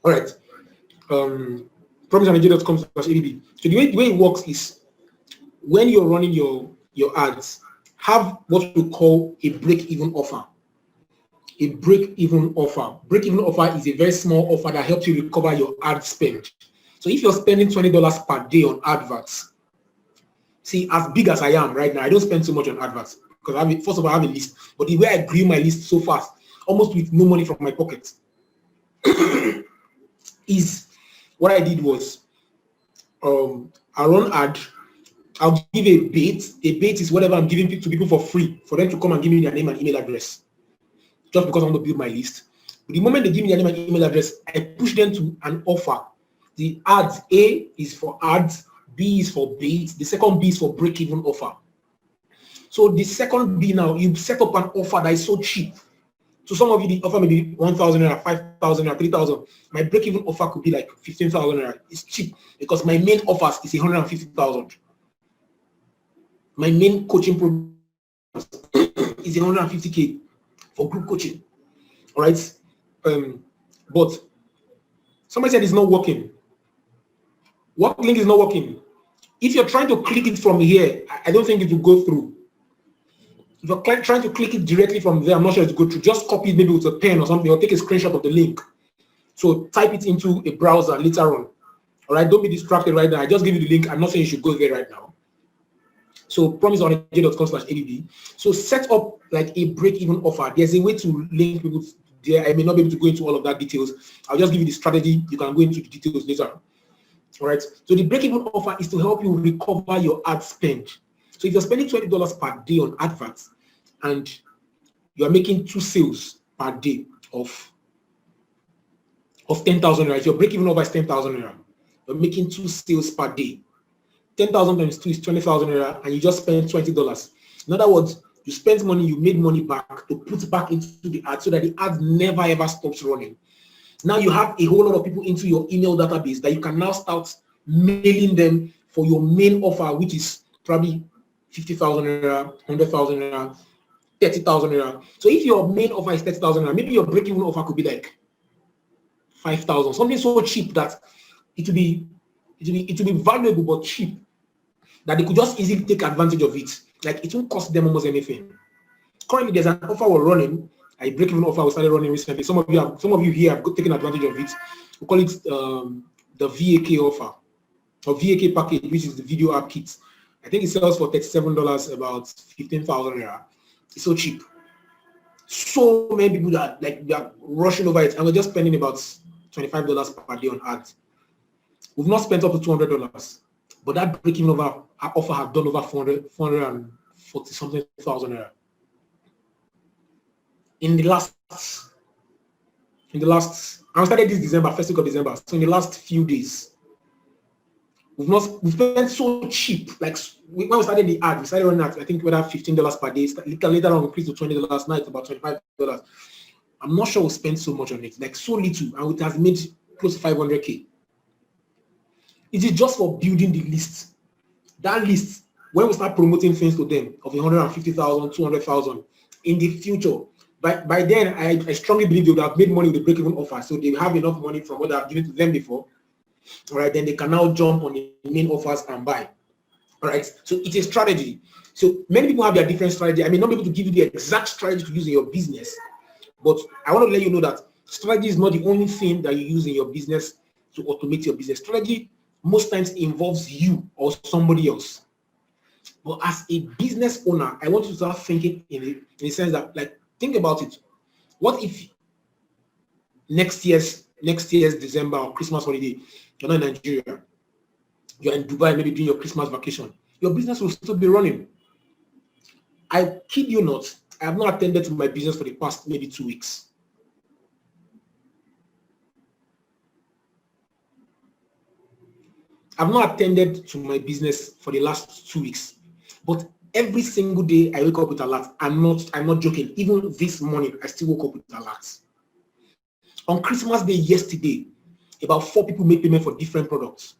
All right. Promiseohaneje.com/ABB. So the way it works is, when you're running your ads, have what we call a break-even offer. A break-even offer. Break-even offer is a very small offer that helps you recover your ad spend. So if you're spending $20 per day on adverts, see, as big as I am right now, I don't spend so much on adverts because first of all, I have a list. But the way I grew my list so fast, almost with no money from my pocket, is what I did was, I run ad. I'll give a bait. A bait is whatever I'm giving to people for free, for them to come and give me their name and email address, just because I want to build my list. But the moment they give me their name and email address, I push them to an offer. The ads, A is for ads, B is for bait, the second B is for break-even offer. So the second B now, you set up an offer that is so cheap So some of you, the offer may be 1,000 naira, 5,000 naira, 3,000. My break-even offer could be like 15,000 naira. It's cheap because my main offers is 150,000. My main coaching program is 150K for group coaching. All right. But somebody said it's not working. What link is not working? If you're trying to click it from here, I don't think it will go through. If you're trying to click it directly from there, I'm not sure it will go through. Just copy it maybe with a pen or something, or take a screenshot of the link. So type it into a browser later on. All right, don't be distracted right now. I just give you the link. I'm not saying you should go there right now. So promiseonaj.com/ABB. So set up like a break-even offer. There's a way to link people there. I may not be able to go into all of that details. I'll just give you the strategy. You can go into the details later. All right. So the break-even offer is to help you recover your ad spend. So if you're spending $20 per day on adverts and you're making 2 sales per day of 10,000 naira, if your break-even offer is 10,000 naira, you're making 2 sales per day. 10,000 times 2 is 20,000 naira, and you just spend $20. In other words, you spent money, you made money back to put back into the ad so that the ad never ever stops running. Now you have a whole lot of people into your email database that you can now start mailing them for your main offer, which is probably 50,000 naira, 100,000 naira, 30,000 naira. So if your main offer is 30,000 naira, maybe your break-even offer could be like 5,000, something so cheap that it will be valuable but cheap, that they could just easily take advantage of it. Like it won't cost them almost anything. Currently, there's an offer we're running, a break-even offer we started running recently. Some of you here have taken advantage of it. We call it the VAK offer, or VAK package, which is the video app kit. I think it sells for $37, about 15,000 naira. It's so cheap. So many people that they are rushing over it, and we're just spending about $25 per day on ads. We've not spent up to $200, but that break-even offer has done over 440 something thousand naira. In the last, I started this December, first week of December. So in the last few days, we've spent so cheap. Like when we started the ad, we started running at I think we had $15 per day. Later on, we increased to $20. Now it's about $25. I'm not sure we spent so much on it, like so little, and it has made close to 500K. It is just for building the list. That list, when we start promoting things to them of 150,000, 200,000 in the future, by then I strongly believe they would have made money with the break-even offer, so they have enough money from what I've given to them before. All right, then they can now jump on the main offers and buy. All right, so it's a strategy. So many people have their different strategy. I may not be able to give you the exact strategy to use in your business, but I want to let you know that strategy is not the only thing that you use in your business to automate your business. Strategy most times involves you or somebody else. But as a business owner, I want you to start thinking in the sense that, like, think about it. What if next year's December or Christmas holiday, you're not in Nigeria, you're in Dubai, maybe doing your Christmas vacation, your business will still be running. I kid you not, I have not attended to my business for the past maybe 2 weeks. I've not attended to my business for the last 2 weeks, but every single day I wake up with alerts. I'm not joking. Even this morning, I still woke up with alerts. On Christmas Day yesterday, about 4 people made payment for different products.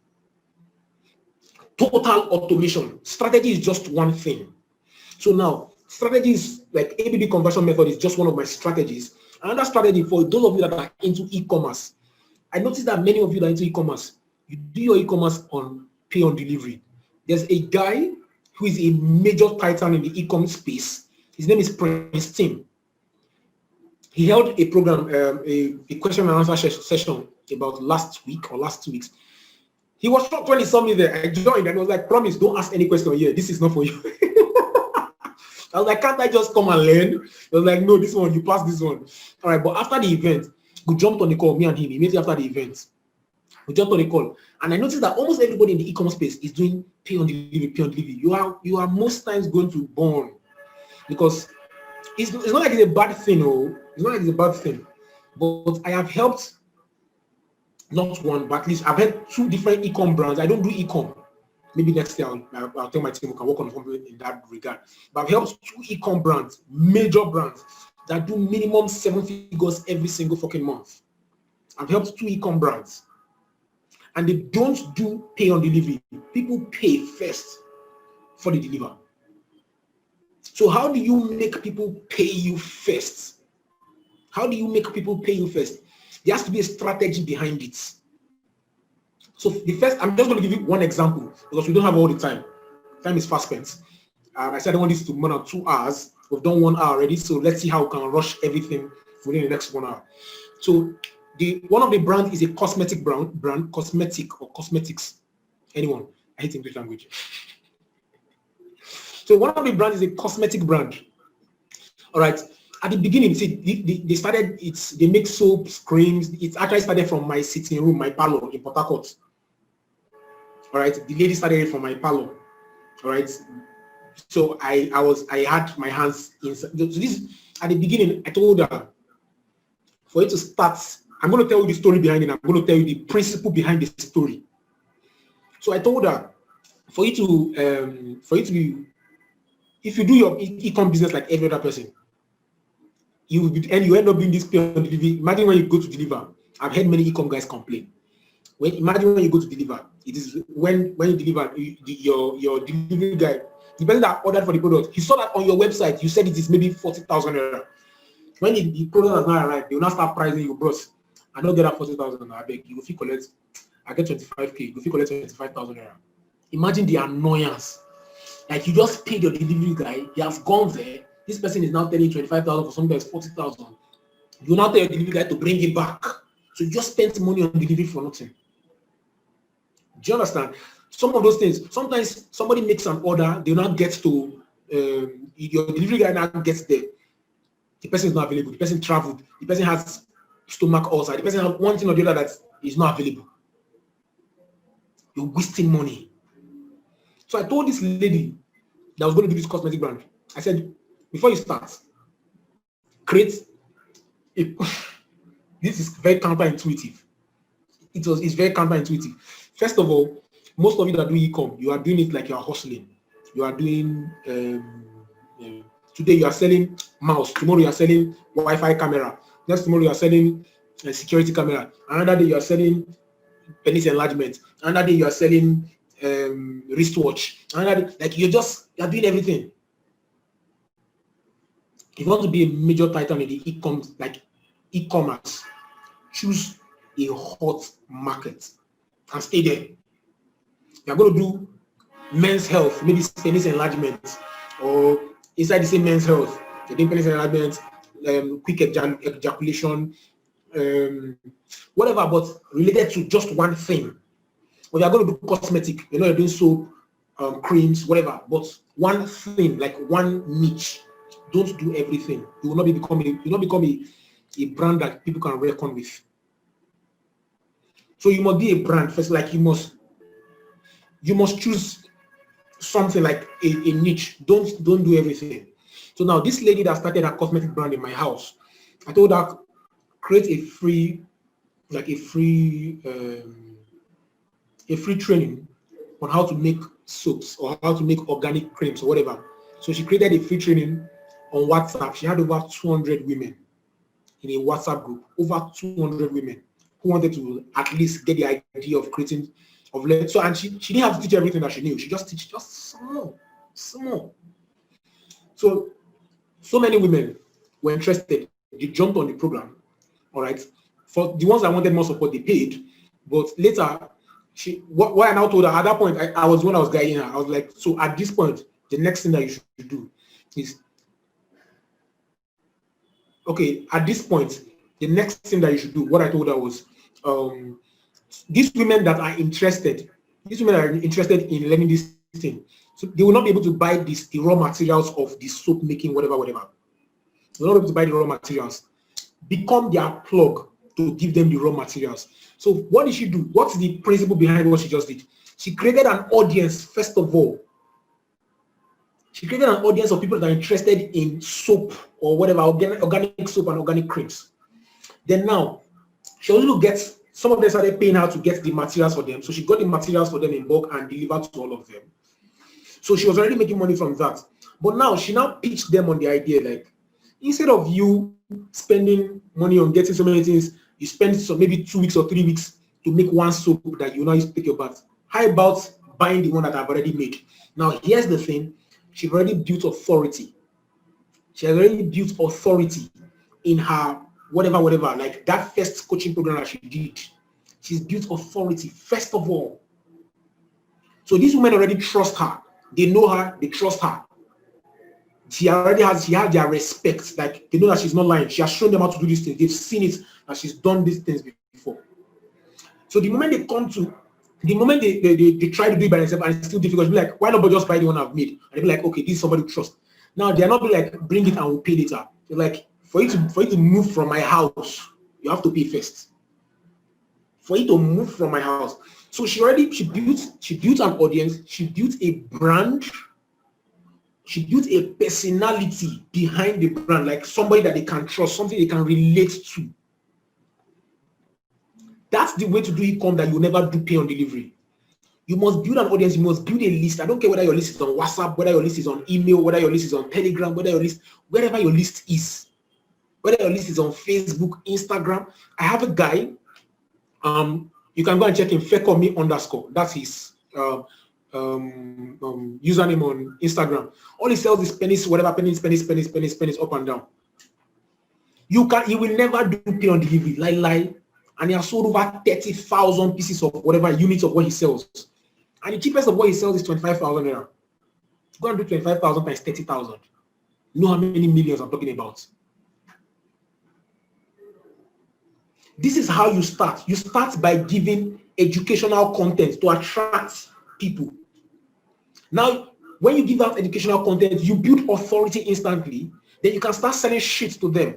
Total automation. Strategy is just one thing. So now, strategies like ABB conversion method is just one of my strategies. Another strategy for those of you that are into e-commerce. I noticed that many of you that are into e-commerce, you do your e-commerce on pay on delivery. There's a guy who is a major titan in the e-commerce space. His name is Prince Tim. He held a program, a question and answer session about last week or last 2 weeks. He was shocked when he saw me there. I joined and he was like, promise, don't ask any question here. This is not for you. I was like, can't I just come and learn? He was like, no, this one, you pass this one. All right, but after the event, we jumped on the call, me and him, immediately after the event. We jumped on the call. And I noticed that almost everybody in the e-commerce space is doing pay on delivery. You are most times going to burn, because it's not like it's a bad thing, it's not like it's a bad thing. But I have helped not one, but at least I've had 2 different e-com brands. I don't do e-com. Maybe next year I'll tell my team we can work on something in that regard. But I've helped 2 e-com brands, major brands, that do minimum 7 figures every single fucking month. I've helped 2 e-com brands. And they don't do pay on delivery. People pay first for the deliver. So how do you make people pay you first? How do you make people pay you first? There has to be a strategy behind it. So the first, I'm just going to give you one example because we don't have all the time. Time is fast spent. I said I don't want this to more than 2 hours. We've done 1 hour already, so let's see how we can rush everything within the next 1 hour. So one of the brand is a cosmetic brand, cosmetic or cosmetics. Anyone? I hate English language. So one of the brands is a cosmetic brand. All right. At the beginning, see, they started. They make soaps, creams. It actually started from my sitting room, my parlor in Port Harcourt. All right. The lady started it from my parlor. All right. So I had my hands inside. So this at the beginning, I told her for you to start. I'm going to tell you the story behind it. I'm going to tell you the principle behind the story. So I told her for you to be, if you do your e-com business like every other person, you end up doing this pay on delivery. Imagine when you go to deliver. I've heard many e-com guys complain. Imagine when you go to deliver. It is when you deliver, your delivery guy, the person that ordered for the product, he saw that on your website. You said it is maybe 40,000 naira. When the product has not arrived, they will not start pricing you, bros. I don't get that 40,000. I beg you. If you collect, I get 25k. If you collect 25,000 naira, imagine the annoyance. Like you just paid your delivery guy. He has gone there. This person is now telling you 25,000 for something that's 40,000. You now tell your delivery guy to bring it back. So you just spent money on delivery for nothing. Do you understand? Some of those things. Sometimes somebody makes an order, they will not get to your delivery guy now gets there. The person is not available. The person traveled. The person has stomach ulcer. The person has one thing or the other that is not available. You're wasting money. So I told this lady that I was going to do this cosmetic brand. I said, before you start, create a this is very counterintuitive. It's very counterintuitive. First of all, most of you that do e-com, you are doing it like you are hustling. You are doing today you are selling mouse, tomorrow you are selling Wi-Fi camera, next tomorrow you are selling security camera, another day you are selling penis enlargement, another day you are selling wristwatch, another day, like you are doing everything. If you want to be a major titan in the e-commerce, choose a hot market and stay there. You're going to do men's health, maybe penis enlargement, or inside the same men's health, you're doing penis enlargement, quick ejaculation, whatever, but related to just one thing. Or you're going to do cosmetic, you're doing soap, creams, whatever, but one thing, like one niche. Don't do everything. You will not become a brand that people can reckon with. So you must be a brand first. Like you must choose something like a niche. Don't do everything. So now this lady that started a cosmetic brand in my house, I told her create a free training on how to make soaps or how to make organic creams or whatever. So she created a free training on WhatsApp. She had over 200 women in a WhatsApp group, over 200 women who wanted to at least get the idea of creating, so, and she didn't have to teach everything that she knew. She just teach just some more. So many women were interested. They jumped on the program. All right. For the ones that wanted more support, they paid. But later, what I now told her at that point, I was when I was guiding her. I was like, so at this point, the next thing that you should do is, okay, at this point, the next thing that you should do, what I told her was, these women that are interested in learning this thing, so they will not be able to buy the raw materials of the soap making, whatever. They will not be able to buy the raw materials. Become their plug to give them the raw materials. So what did she do? What's the principle behind what she just did? She created an audience, first of all. She created an audience of people that are interested in soap or whatever, organic soap and organic creams. Then now, she also gets, some of them started paying her to get the materials for them. So she got the materials for them in bulk and delivered to all of them. So she was already making money from that. But now, she now pitched them on the idea like, Instead of you spending money on getting so many things, you spend maybe 2 weeks or 3 weeks to make one soap that you now use to take your bath. How about buying the one that I've already made? Now, here's the thing. She's already built authority. She has already built authority in her whatever, like that first coaching program that she did. She's built authority, first of all. So these women already trust her. They know her, they trust her. She has their respect. Like, they know that she's not lying. She has shown them how to do these things. They've seen it, that she's done these things before. So the moment they try to do it by themselves and it's still difficult, be like, why not just buy the one I've made? And they'll be like, okay, this is somebody to trust. Now they're not be like, bring it and we'll pay later. They're like, for you to move from my house, you have to pay first. For you to move from my house. So she built an audience, she built a brand, she built a personality behind the brand, like somebody that they can trust, something they can relate to. That's the way to do e-com that you never do pay on delivery. You must build an audience, you must build a list. I don't care whether your list is on WhatsApp, whether your list is on email, whether your list is on Telegram, wherever your list is. Whether your list is on Facebook, Instagram. I have a guy, you can go and check him, Fekomi_. That's his username on Instagram. All he sells is pennies, pennies up and down. He will never do pay on delivery, lie. And he has sold over 30,000 pieces of whatever units of what he sells. And the cheapest of what he sells is 25,000 naira. Go and do 25,000 times 30,000. You know how many millions I'm talking about. This is how you start. You start by giving educational content to attract people. Now, when you give out educational content, you build authority instantly. Then you can start selling shit to them.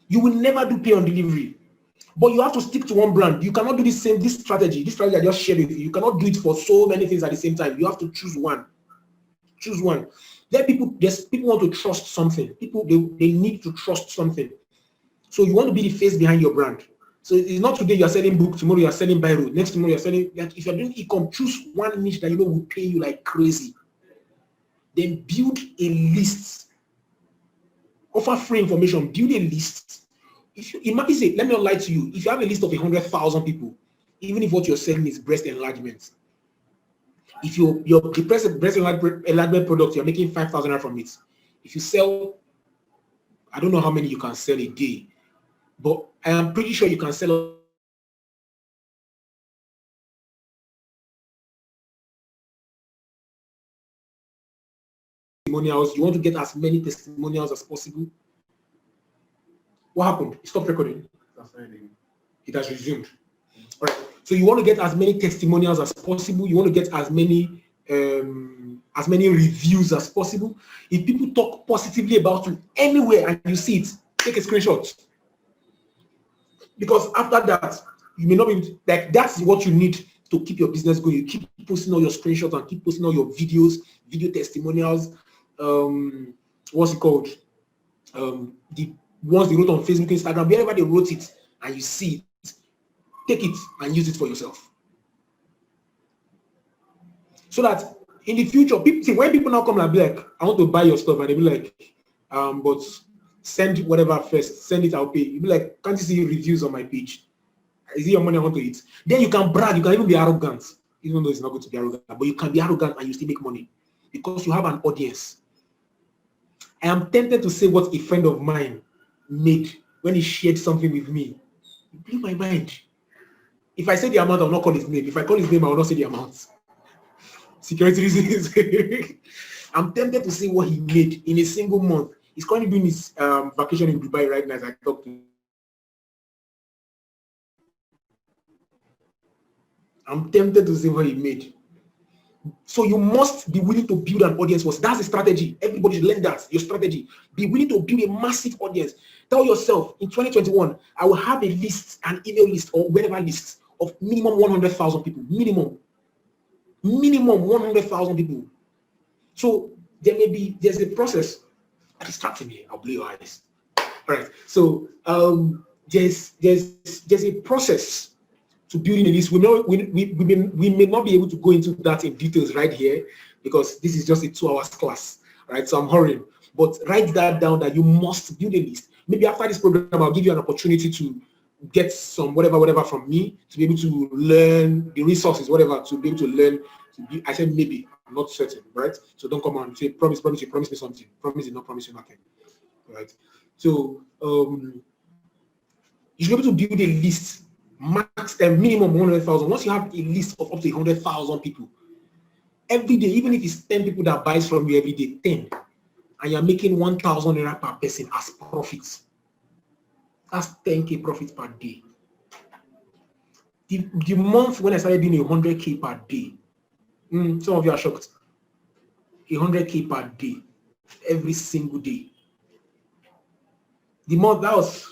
You will never do pay on delivery. But you have to stick to one brand. You cannot do this strategy. This strategy I just shared with you. You cannot do it for so many things at the same time. You have to choose one. Choose one. People want to trust something. People, they need to trust something. So you want to be the face behind your brand. So it's not today you are selling book, tomorrow you are selling Biro, next tomorrow you are selling, like if you're doing e-com, choose one niche that you know will pay you like crazy. Then build a list. Offer free information, build a list. If you imagine, say, let me not lie to you, if you have a list of 100,000 people, even if what you're selling is breast enlargement, if your breast enlargement product, you're making 5,000 from it. If you sell, I don't know how many you can sell a day, but I am pretty sure you can sell testimonials. You want to get as many testimonials as possible. What happened? It stopped recording. It has resumed. All right. So you want to get as many testimonials as possible. You want to get as many reviews as possible. If people talk positively about you anywhere and you see it, take a screenshot. Because after that, you may not be like, that's what you need to keep your business going. You keep posting all your screenshots and keep posting all your videos, video testimonials. What's it called? The ones they wrote on Facebook, Instagram, wherever they wrote it, and you see it, take it and use it for yourself. So that in the future, people see when people now come and be like, I want to buy your stuff, and they be like, but send whatever first, send it, I'll pay. You be like, can't you see reviews on my page? Is it your money I want to eat? Then you can brag, you can even be arrogant, even though it's not good to be arrogant, but you can be arrogant and you still make money because you have an audience. I am tempted to say what a friend of mine made when he shared something with me. It blew my mind. If I say the amount, I will not call his name. If I call his name, I will not say the amount. Security reasons. I'm tempted to say what he made in a single month. He's currently doing his vacation in Dubai right now as I talk to him. I'm tempted to say what he made. So you must be willing to build an audience first. That's the strategy. Everybody should learn that. Your strategy. Be willing to build a massive audience. Tell yourself, in 2021, I will have a list, an email list or whatever list of minimum 100,000 people. Minimum 100,000 people. So there's a process. Distracting me. I'll blow your eyes. All right. So there's a process to building a list. We may not be able to go into that in details right here because this is just a 2 hours class. right? So I'm hurrying. But write that down that you must build a list. Maybe after this program, I'll give you an opportunity to get some whatever from me to be able to learn the resources, whatever, to be able to learn. I said maybe, I'm not certain, right? So don't come and say, promise, you promise me something. Promise is not promise you nothing, right? So you should be able to build a list, max a minimum 100,000. Once you have a list of up to 100,000 people, every day, even if it's 10 people that buys from you every day, 10, and you're making 1,000 naira per person as profits, that's 10K profit per day. The month when I started doing 100K per day, some of you are shocked. 100K per day, every single day. The month that was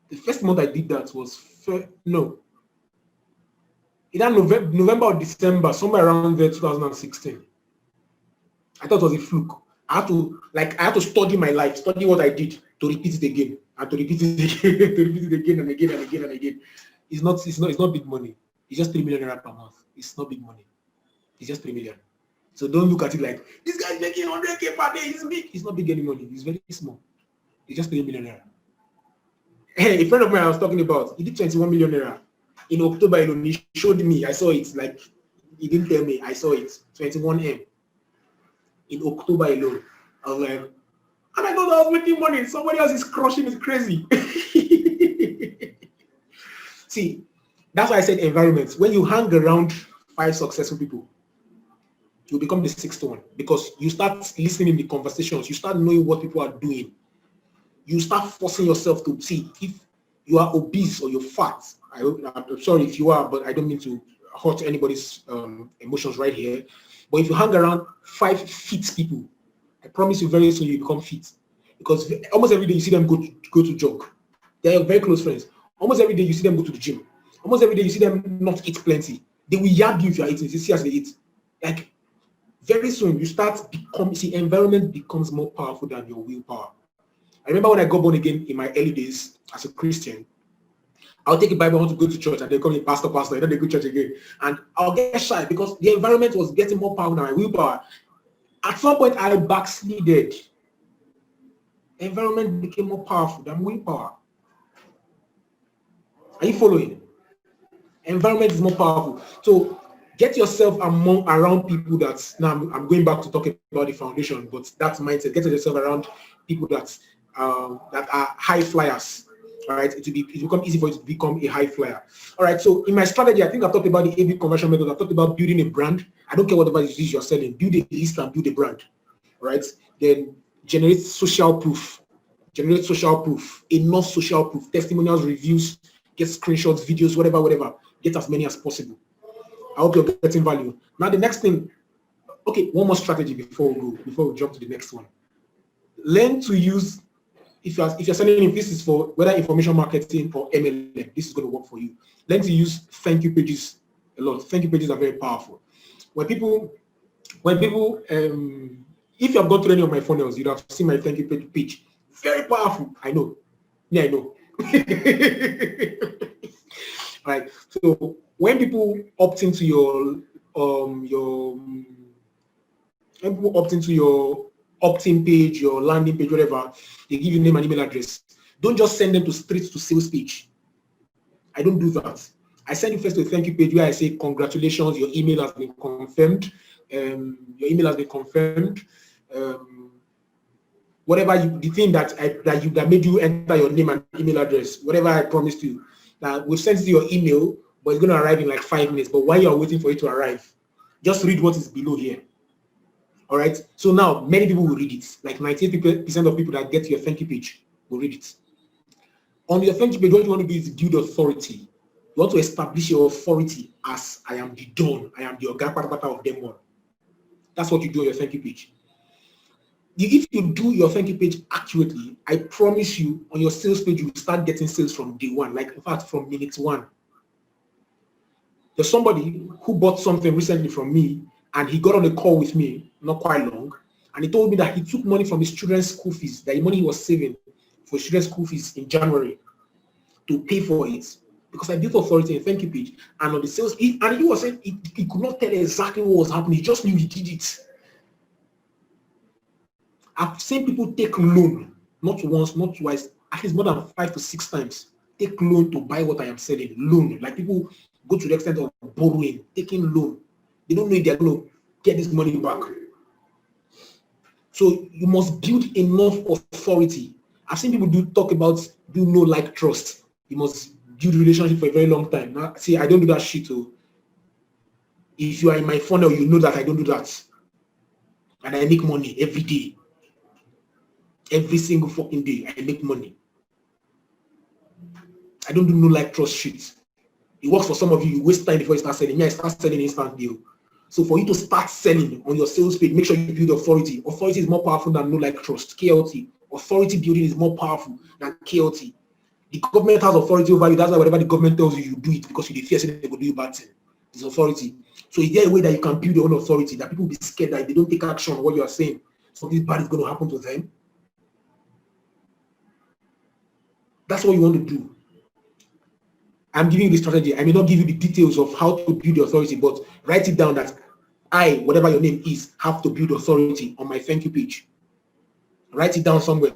the first month I did that was either November or December, somewhere around there, 2016. I thought it was a fluke. I had to study my life, study what I did to repeat it again and to repeat it again, to repeat it again and again and again and again. It's not big money. It's just 3 million naira per month. It's not big money. It's just 3 million. So don't look at it like this guy's making 100K per day. It's big. It's not big any money. It's very small. It's just 3 million naira. Hey, a friend of mine I was talking about, he did 21 million naira. In October alone, he showed me. I saw it. Like, he didn't tell me. I saw it. 21M. In October alone. I was like, and I thought I was making money. Somebody else is crushing it crazy. See, that's why I said environment. When you hang around 5 successful people, you become the 6th one, because you start listening in the conversations. You start knowing what people are doing. You start forcing yourself to see if you are obese or you're fat. I'm sorry if you are, but I don't mean to hurt anybody's emotions right here. But if you hang around 5 fit people, I promise you very soon you become fit. Because almost every day you see them go to jog. They are very close friends. Almost every day you see them go to the gym. Almost every day you see them not eat plenty. They will yab you if you are eating. You see as they eat. Like, very soon you start environment becomes more powerful than your willpower. I remember when I got born again in my early days as a Christian, I'll take a Bible, I want to go to church, and they call me pastor, and then they go to church again. And I'll get shy because the environment was getting more powerful than my willpower. At some point, I backslided. The environment became more powerful than willpower. Are you following? Environment is more powerful. So get yourself around people that, now I'm going back to talk about the foundation, but that's mindset. Get yourself around people that are high flyers. All right, it will become easy for you to become a high flyer. All right, so in my strategy, I think I've talked about the A/B conversion method. I've talked about building a brand. I don't care whatever it is you're selling. Build a list and build a brand. All right, then generate social proof. Generate social proof. Enough social proof. Testimonials, reviews, get screenshots, videos, whatever. Get as many as possible. I hope you're getting value. Now the next thing. Okay, one more strategy before we jump to the next one. Learn to use. If you're selling, if this is for whether information marketing or MLM, this is going to work for you. Learn to use thank you pages a lot. Thank you pages are very powerful. When people, if you have gone through any of my funnels, you'd have seen my thank you page. Very powerful. I know. Yeah, I know. Right. So when people opt into your opt-in page, your landing page, whatever, they give you name and email address. Don't just send them straight to sales page. I don't do that. I send you first to a thank you page where I say, congratulations, your email has been confirmed. The thing that made you enter your name and email address, whatever I promised you, that we'll send it to your email, but it's going to arrive in like 5 minutes. But while you're waiting for it to arrive, just read what is below here. All right. So now many people will read it. Like 98% of people that get to your thank you page will read it. On your thank you page, what you want to do is build authority. You want to establish your authority as I am the Don. I am the Oga Patapata of them all. That's what you do on your thank you page. If you do your thank you page accurately, I promise you on your sales page, you will start getting sales from day one. Like in fact, from minute 1. There's somebody who bought something recently from me, and he got on a call with me, not quite long, and he told me that he took money from his children's school fees, that the money he was saving for his children's school fees in January to pay for it. Because I built authority in thank you page, and on the sales, he was saying he could not tell exactly what was happening. He just knew he did it. I've seen people take loan, not once, not twice, at least more than 5 to 6 times. Take loan to buy what I am selling. Loan. Like people go to the extent of borrowing, taking loan. They don't know if they're going to get this money back. So you must build enough authority. I've seen people do know, like, trust. You must build relationship for a very long time. Now, see, I don't do that shit. Oh. If you are in my funnel, you know that I don't do that. And I make money every day. Every single fucking day, I make money. I don't do no like trust shit. It works for some of you. You waste time before you start selling. Me, I start selling instantly. So for you to start selling on your sales page, make sure you build authority. Authority is more powerful than no like trust. KLT. Authority building is more powerful than KLT. The government has authority over you. That's why whatever the government tells you, you do it because you fear they will do you bad thing. It's authority. So is there a way that you can build your own authority that people will be scared that if they don't take action on what you are saying, something bad is going to happen to them? That's what you want to do. I'm giving you the strategy. I may not give you the details of how to build the authority, but write it down that I, whatever your name is, have to build authority on my thank you page. Write it down somewhere.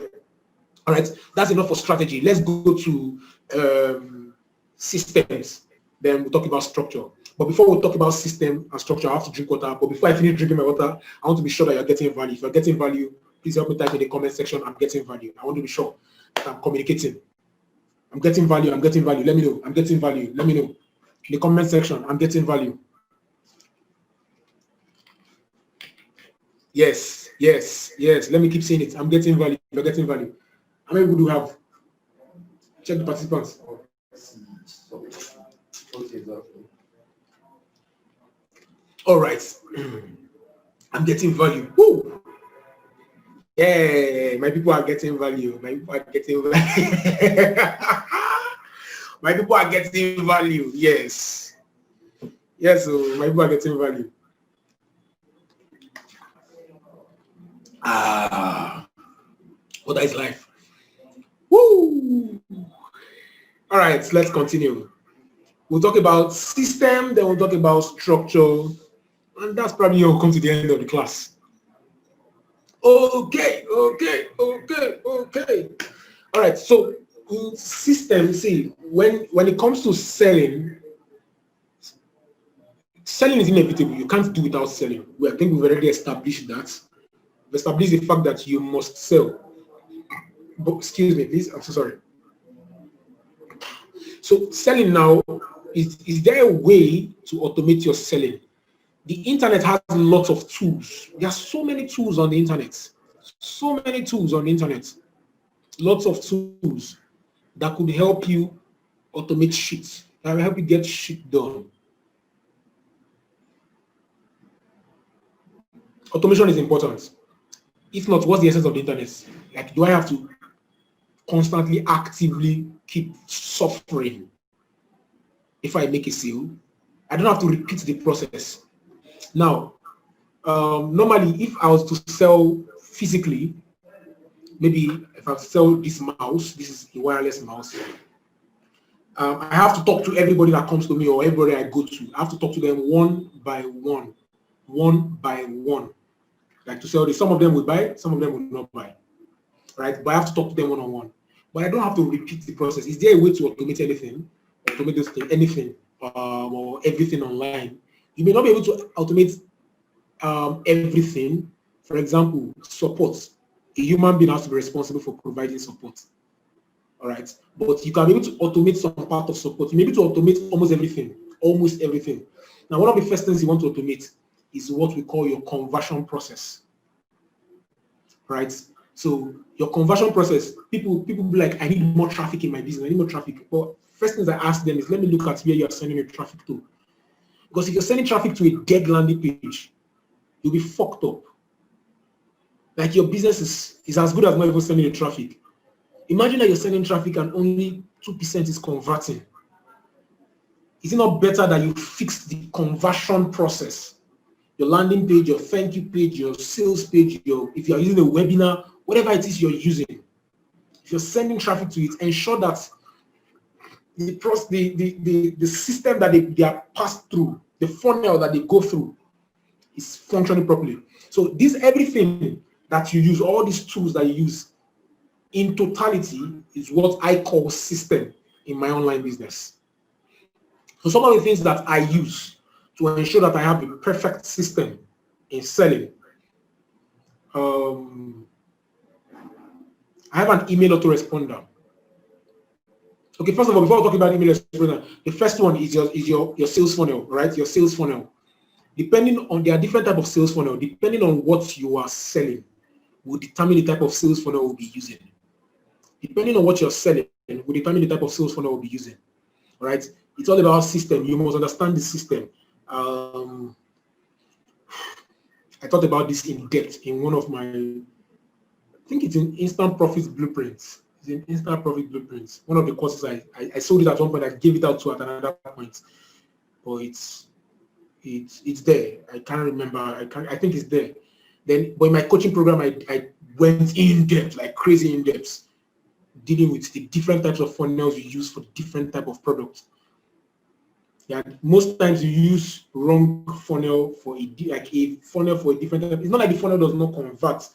All right, that's enough for strategy. Let's go to systems. Then we'll talk about structure. But before we talk about system and structure, I have to drink water. But before I finish drinking my water, I want to be sure that you're getting value. If you're getting value, please help me type in the comment section, I'm getting value. I want to be sure that I'm communicating. I'm getting value. I'm getting value. Let me know. I'm getting value. Let me know. In the comment section, I'm getting value. Yes, yes, yes. Let me keep saying it. I'm getting value. You're getting value. How many people do you have? Check the participants. All right. I'm getting value. Woo! Yeah, my people are getting value. My people are getting value. My people are getting value. Yes. Yes, so my people are getting value. What is life? Woo! All right, let's continue. We'll talk about system, then we'll talk about structure, and that's probably how we'll come to the end of the class. Okay. All right, so system, see, when it comes to selling is inevitable. You can't do without selling. I think we've already established that. We've established the fact that you must sell. But, excuse me, please, I'm so sorry. So selling now, is there a way to automate your selling? The internet has lots of tools. There are so many tools on the internet. So many tools on the internet. Lots of tools that could help you automate shit. That will help you get shit done. Automation is important. If not, what's the essence of the internet? Like, do I have to constantly, actively keep suffering if I make a sale? I don't have to repeat the process. Now, normally, if I was to sell physically, maybe if I sell this mouse, this is a wireless mouse, I have to talk to everybody that comes to me or everybody I go to. I have to talk to them one by one. Like to sell this, some of them will buy, some of them will not buy, right? But I have to talk to them one-on-one. But I don't have to repeat the process. Is there a way to automate anything, automate those things, anything, or everything online? You may not be able to automate everything. For example, support. A human being has to be responsible for providing support. All right, but you can be able to automate some part of support. You may be able to automate almost everything. Now, one of the first things you want to automate is what we call your conversion process. Right? So your conversion process, people be like, I need more traffic in my business. I need more traffic. But first things I ask them is, let me look at where you're sending your traffic to. Because if you're sending traffic to a dead landing page, you'll be fucked up. Like your business is as good as not even sending your traffic. Imagine that you're sending traffic and only 2% is converting. Is it not better that you fix the conversion process? Your landing page, your thank you page, your sales page, if you're using a webinar, whatever it is you're using, if you're sending traffic to it, ensure that the system that they are passed through, the funnel that they go through, is functioning properly. So everything that you use, all these tools that you use, in totality is what I call system in my online business. So some of the things that I use to ensure that I have a perfect system in selling. I have an email autoresponder. Okay, first of all, before we talk about email autoresponder, the first one is your sales funnel, right? Your sales funnel. Depending on, there are different types of sales funnel. Depending on what you are selling, will determine the type of sales funnel we'll be using. Depending on what you're selling, will determine the type of sales funnel we'll be using. All right? It's all about system. You must understand the system. I thought about this in depth in one of my, I think it's in Instant Profits Blueprints. It's in Instant Profit Blueprints. One of the courses I sold it at one point. I gave it out to at another point, but it's there. I can't remember. I think it's there. Then, but in my coaching program, I went in depth, like crazy in depth, dealing with the different types of funnels you use for different type of products. Yeah, most times you use wrong funnel for a funnel for a different type. It's not like the funnel does not convert,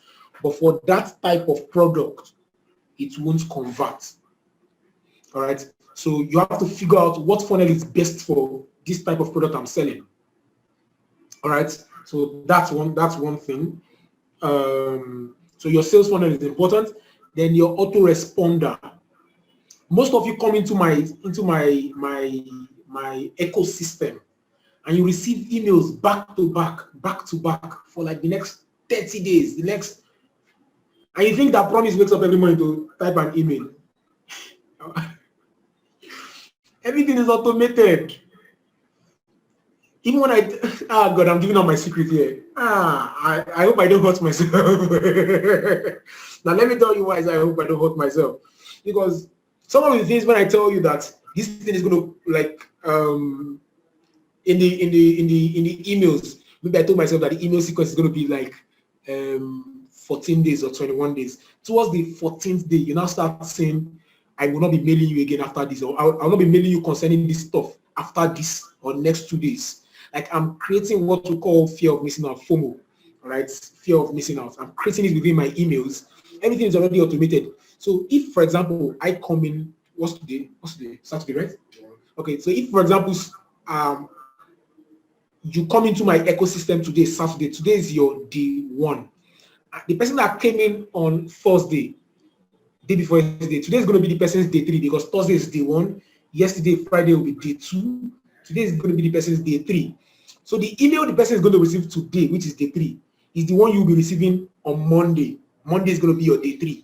but for that type of product, it won't convert. All right. So you have to figure out what funnel is best for this type of product I'm selling. All right. So that's one thing. So your sales funnel is important. Then your autoresponder. Most of you come into my ecosystem, and you receive emails back to back for like the next 30 days. And you think that Promise wakes up every morning to type an email. Everything is automated. Even when God, I'm giving out my secret here. I hope I don't hurt myself. Now let me tell you why I hope I don't hurt myself. Because some of the things when I tell you that this thing is going to like in the emails, maybe I told myself that the email sequence is going to be like 14 days or 21 days. Towards the 14th day, you now start saying, I will not be mailing you again after this, or I'll not be mailing you concerning this stuff after this or next 2 days. Like I'm creating what we call fear of missing out, FOMO, all right? Fear of missing out. I'm creating it within my emails. Everything is already automated. So if, for example, I come in, what's today? Saturday, right? Okay, so if, for example, you come into my ecosystem today, Saturday, today is your day 1. The person that came in on Thursday, day before yesterday, today is going to be the person's day 3 because Thursday is day 1. Yesterday, Friday will be day 2. Today is going to be the person's day 3. So the email the person is going to receive today, which is day 3, is the one you'll be receiving on Monday. Monday is going to be your day 3. Do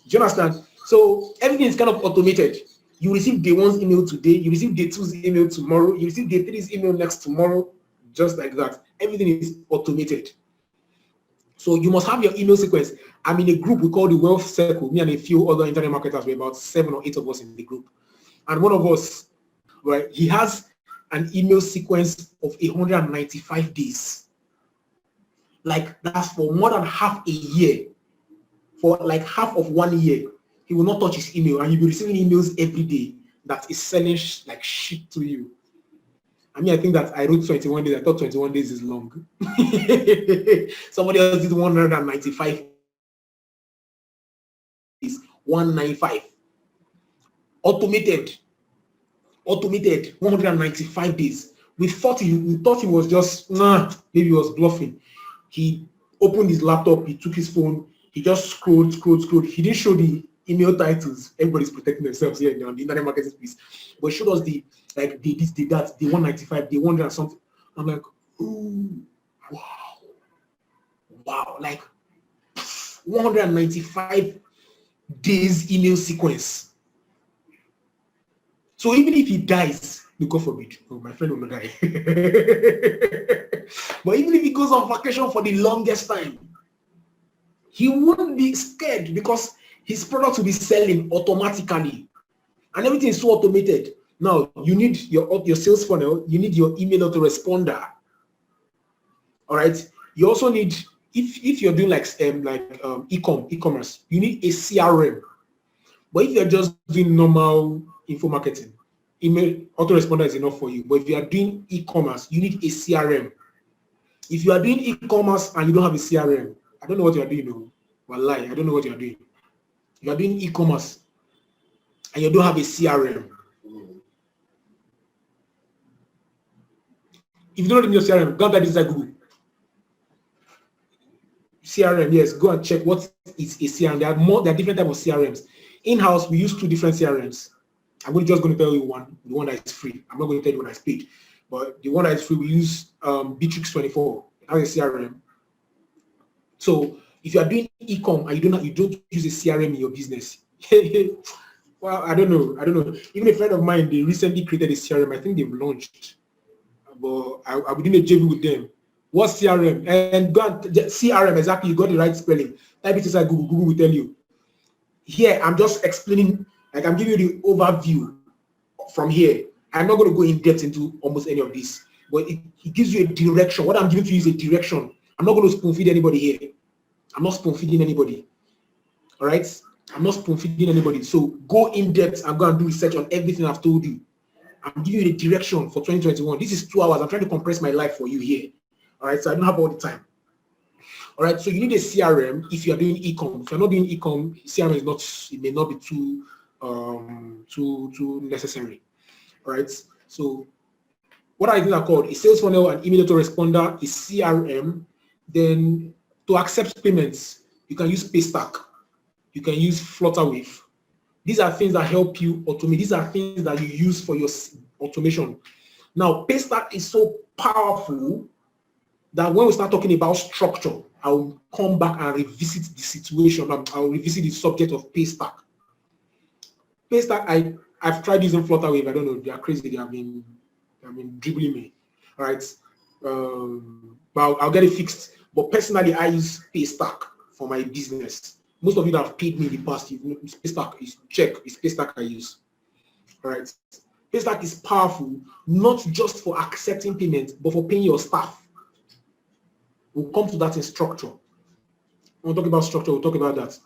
you understand? So everything is kind of automated. You receive day 1's email today, you receive day 2's email tomorrow, you receive day 3's email next tomorrow, just like that. Everything is automated. So you must have your email sequence. I'm in a group we call the Wealth Circle. Me and a few other internet marketers, we're about 7 or 8 of us in the group. And one of us, right, he has an email sequence of 195 days. Like that's for more than half a year. For like half of 1 year, he will not touch his email, and you'll be receiving emails every day that is selling like shit to you. I mean, I think that I wrote 21 days. I thought 21 days is long. Somebody else did 195 days. 195. Automated 195 days. We thought he was just maybe he was bluffing. He opened his laptop, he took his phone, he just scrolled. He didn't show the email titles. Everybody's protecting themselves here on the internet marketing space. But showed us the 195, the 100 and something. I'm like, ooh, wow, like 195 days email sequence. So even if he dies, God forbid, my friend will not die. But even if he goes on vacation for the longest time, he wouldn't be scared because his product will be selling automatically. And everything is so automated. Now, you need your sales funnel, you need your email autoresponder. All right. You also need, if you're doing like e-commerce, you need a CRM. But if you're just doing normal info marketing, email autoresponder is enough for you. But if you are doing e-commerce, you need a CRM. If you are doing e-commerce and you don't have a CRM, I don't know what you are doing. No, wallahi, I don't know what you are doing. You are doing e-commerce and you don't have a CRM. If you don't know your CRM, go and type this inside Google. CRM, yes, go and check what is a CRM. There are different types of CRMs. In-house, we use 2 different CRMs. I'm just going to tell you the one that is free. I'm not going to tell you one that's paid. But the one that is free, we use Bitrix24 as a CRM. So if you are doing e-com and you don't use a CRM in your business, well, I don't know. Even a friend of mine, they recently created a CRM. I think they've launched, but I would in a JV with them. What's CRM? And go and CRM, exactly. You got the right spelling. Type it inside Google. Google will tell you. Here, I'm just explaining, like I'm giving you the overview from here. I'm not going to go in depth into almost any of this, but it gives you a direction. What I'm giving to you is a direction. I'm not going to spoon feed anybody here. I'm not spoon feeding anybody. All right? I'm not spoon feeding anybody. So go in depth and go and do research on everything I've told you. I'm giving you the direction for 2021. This is 2 hours. I'm trying to compress my life for you here. All right, so I don't have all the time. All right, so you need a CRM if you are doing e-com. If you're not doing e-com, CRM is not. It may not be too necessary. All right, so what I think are called a sales funnel, an email autoresponder, a CRM. Then to accept payments, you can use Paystack. You can use Flutterwave. These are things that help you automate. These are things that you use for your automation. Now, Paystack is so powerful that when we start talking about structure, I'll come back and revisit the situation. I'll revisit the subject of Paystack. Paystack, I've tried using Flutterwave. I don't know. They are crazy. They have been dribbling me. All right. But I'll get it fixed. But personally, I use Paystack for my business. Most of you that have paid me in the past, it's Paystack. It's Paystack I use. All right. Paystack is powerful, not just for accepting payments, but for paying your staff. We'll come to that in structure. We'll talk about structure. We'll talk about that.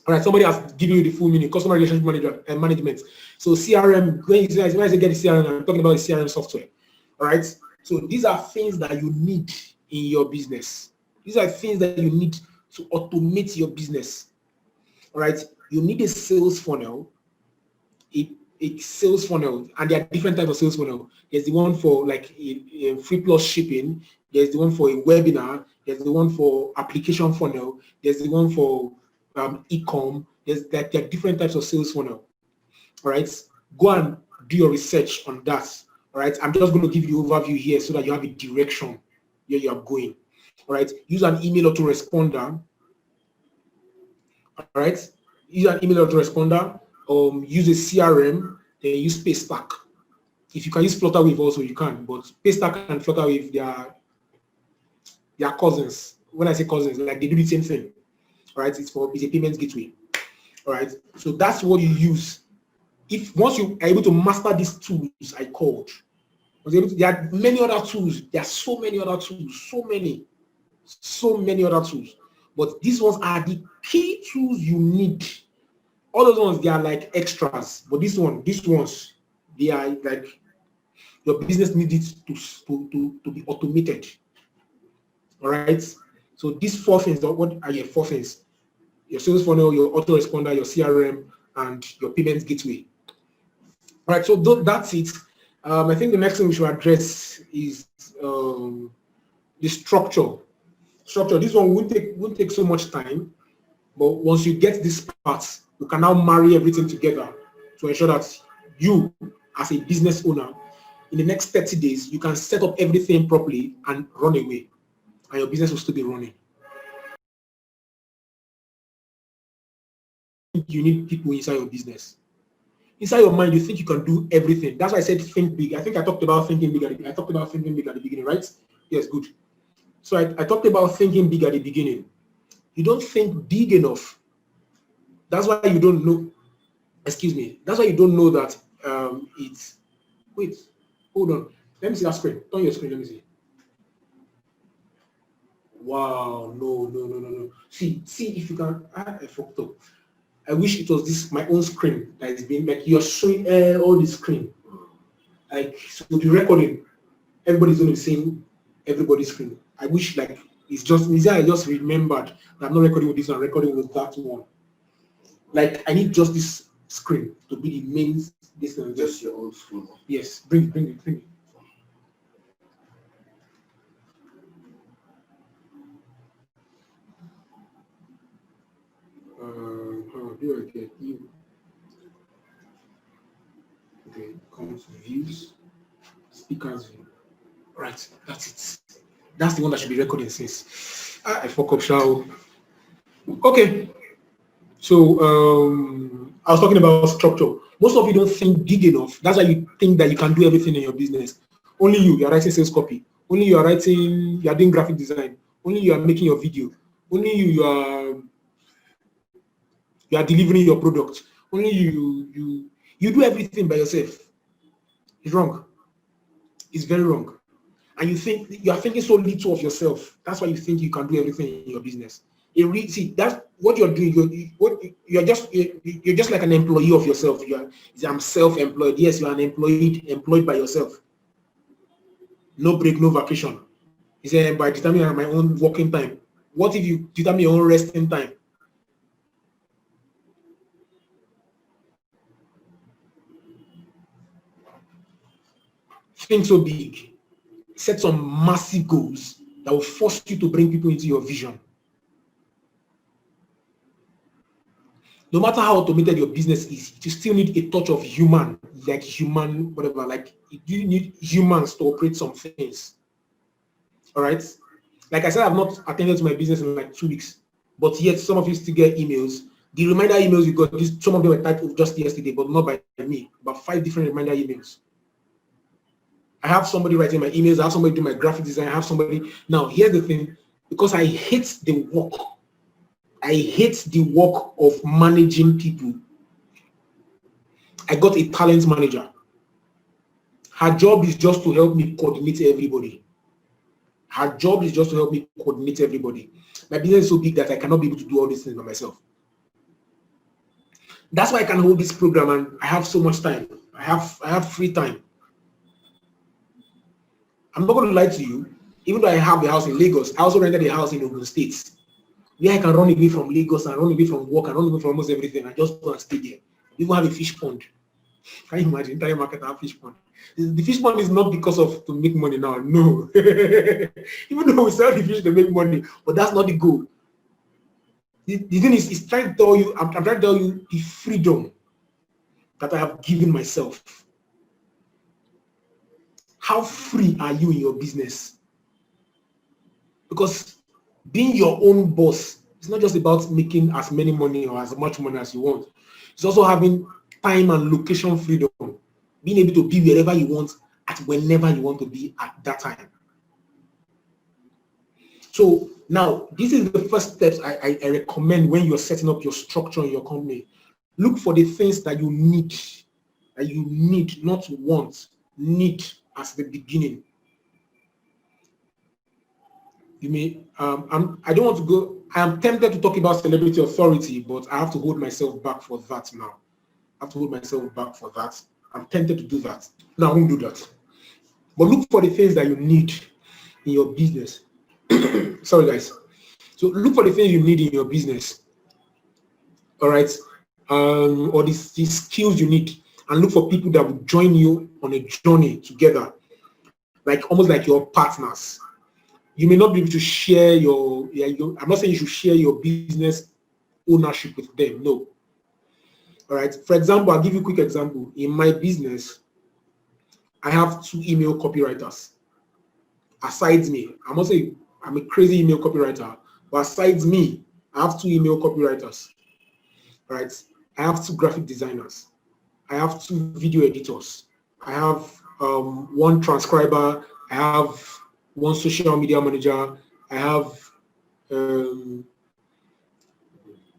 All right. Somebody has given you the full meaning, customer relationship manager and management. So CRM, when you say get the CRM, I'm talking about the CRM software. All right. So these are things that you need in your business. These are things that you need to automate your business. All right. You need a sales funnel, a sales funnel, and there are different types of sales funnel. There's the one for like a free plus shipping. There's the one for a webinar. There's the one for application funnel. There's the one for e-com. There are different types of sales funnel. All right. Go and do your research on that. All right. I'm just going to give you overview here so that you have a direction where you are going. All right. Use an email autoresponder. All right. Use an email autoresponder. Use a CRM. Then use Paystack. If you can use Flutterwave also, you can. But Paystack and Flutterwave, they are cousins. When I say cousins, like they do the same thing. All right. It's a payment gateway. All right. So that's what you use. If once you are able to master these tools I called, there are many other tools. There are so many other tools. So many other tools. But these ones are the key tools you need. All those ones, they are like extras. But these ones, they are like your business needs to be automated. All right. So these 4 things, what are your 4 things? Your sales funnel, your autoresponder, your CRM, and your payment gateway. All right. So that's it. I think the next thing we should address is the structure. This one won't take so much time, but once you get this part, you can now marry everything together to ensure that you, as a business owner, in the next 30 days, you can set up everything properly and run away, and your business will still be running. You need people inside your business. Inside your mind, you think you can do everything. That's why I said think big. I think I talked about thinking big at the beginning, right? Yes, good. So I talked about thinking big at the beginning. You don't think big enough. That's why you don't know. Excuse me. That's why you don't know that it's. Wait, hold on. Let me see that screen. Turn your screen. Let me see. Wow, no. See if you can. I fucked up. I wish it was this my own screen that is being like you're showing all the screen. Like so the recording, everybody's going to be seeing everybody's screen. I wish like It's just I just remembered that I'm not recording with this one, I'm recording with that one. Like I need just this screen to be the main distance. Just your old school. Yes, bring it. How do I get you? Okay, come to views, speakers view. Right, that's it. That's the one that should be recording since I fuck up, shall. Okay. So I was talking about structure. Most of you don't think big enough. That's why you think that you can do everything in your business. Only you are writing sales copy. Only you are doing graphic design. Only you are making your video. Only you are delivering your product. Only you do everything by yourself. It's wrong. It's very wrong. And you are thinking so little of yourself. That's why you think you can do everything in your business. See, that's what you're doing. You're just like an employee of yourself. I'm self-employed. Yes, you are employed by yourself. No break, no vacation. He said, by determining my own working time. What if you determine your own resting time? Think so big. Set some massive goals that will force you to bring people into your vision. No matter how automated your business is, you still need a touch of human, whatever. Like you need humans to operate some things. All right. Like I said, I've not attended to my business in like 2 weeks, but yet some of you still get emails. The reminder emails you got, some of them were typed just yesterday, but not by me. About 5 different reminder emails. I have somebody writing my emails. I have somebody doing my graphic design. I have somebody. Now, here's the thing. Because I hate the work. I hate the work of managing people. I got a talent manager. Her job is just to help me coordinate everybody. Her job is just to help me coordinate everybody. My business is so big that I cannot be able to do all these things by myself. That's why I can hold this program and I have so much time. I have free time. I'm not going to lie to you. Even though I have a house in Lagos, I also rented a house in Ogun State. Where I can run away from Lagos and run away from work and run away from almost everything. I just go and stay there. We even have a fish pond. Can you imagine? Entire market have fish pond. The fish pond is not because of to make money now. No. Even though we sell the fish to make money, but that's not the goal. The thing is trying to tell you, I'm trying to tell you the freedom that I have given myself. How free are you in your business? Because being your own boss, it's not just about making as many money or as much money as you want. It's also having time and location freedom, being able to be wherever you want at whenever you want to be at that time. So now, this is the first steps I recommend when you're setting up your structure in your company. Look for the things that you need, not want, need as the beginning. You may, I don't want to go, I am tempted to talk about celebrity authority, but I have to hold myself back for that now. I have to hold myself back for that. I'm tempted to do that. No, I won't do that. But look for the things that you need in your business. Sorry, guys. So look for the things you need in your business. All right. Or the skills you need, and look for people that will join you on a journey together, like almost like your partners. You may not be able to share I'm not saying you should share your business ownership with them. No. All right. For example, I'll give you a quick example. In my business, I have 2 email copywriters. Aside me, I'm a crazy email copywriter, but aside me, I have 2 email copywriters. All right. I have 2 graphic designers. I have 2 video editors. I have 1 transcriber. I have 1 social media manager. I have a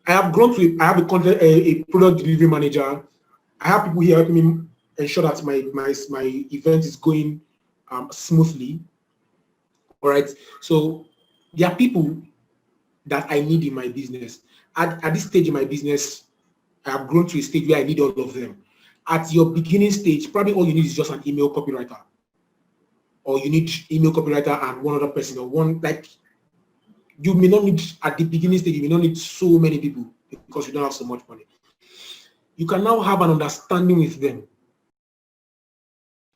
content, a product delivery manager. I have people here helping me ensure that my event is going smoothly. All right. So there are people that I need in my business. At this stage in my business, I have grown to a stage where I need all of them. At your beginning stage, probably all you need is just an email copywriter. Or you need email copywriter and 1 other person, or one, like, You may not need, at the beginning stage, you may not need so many people because you don't have so much money. You can now have an understanding with them.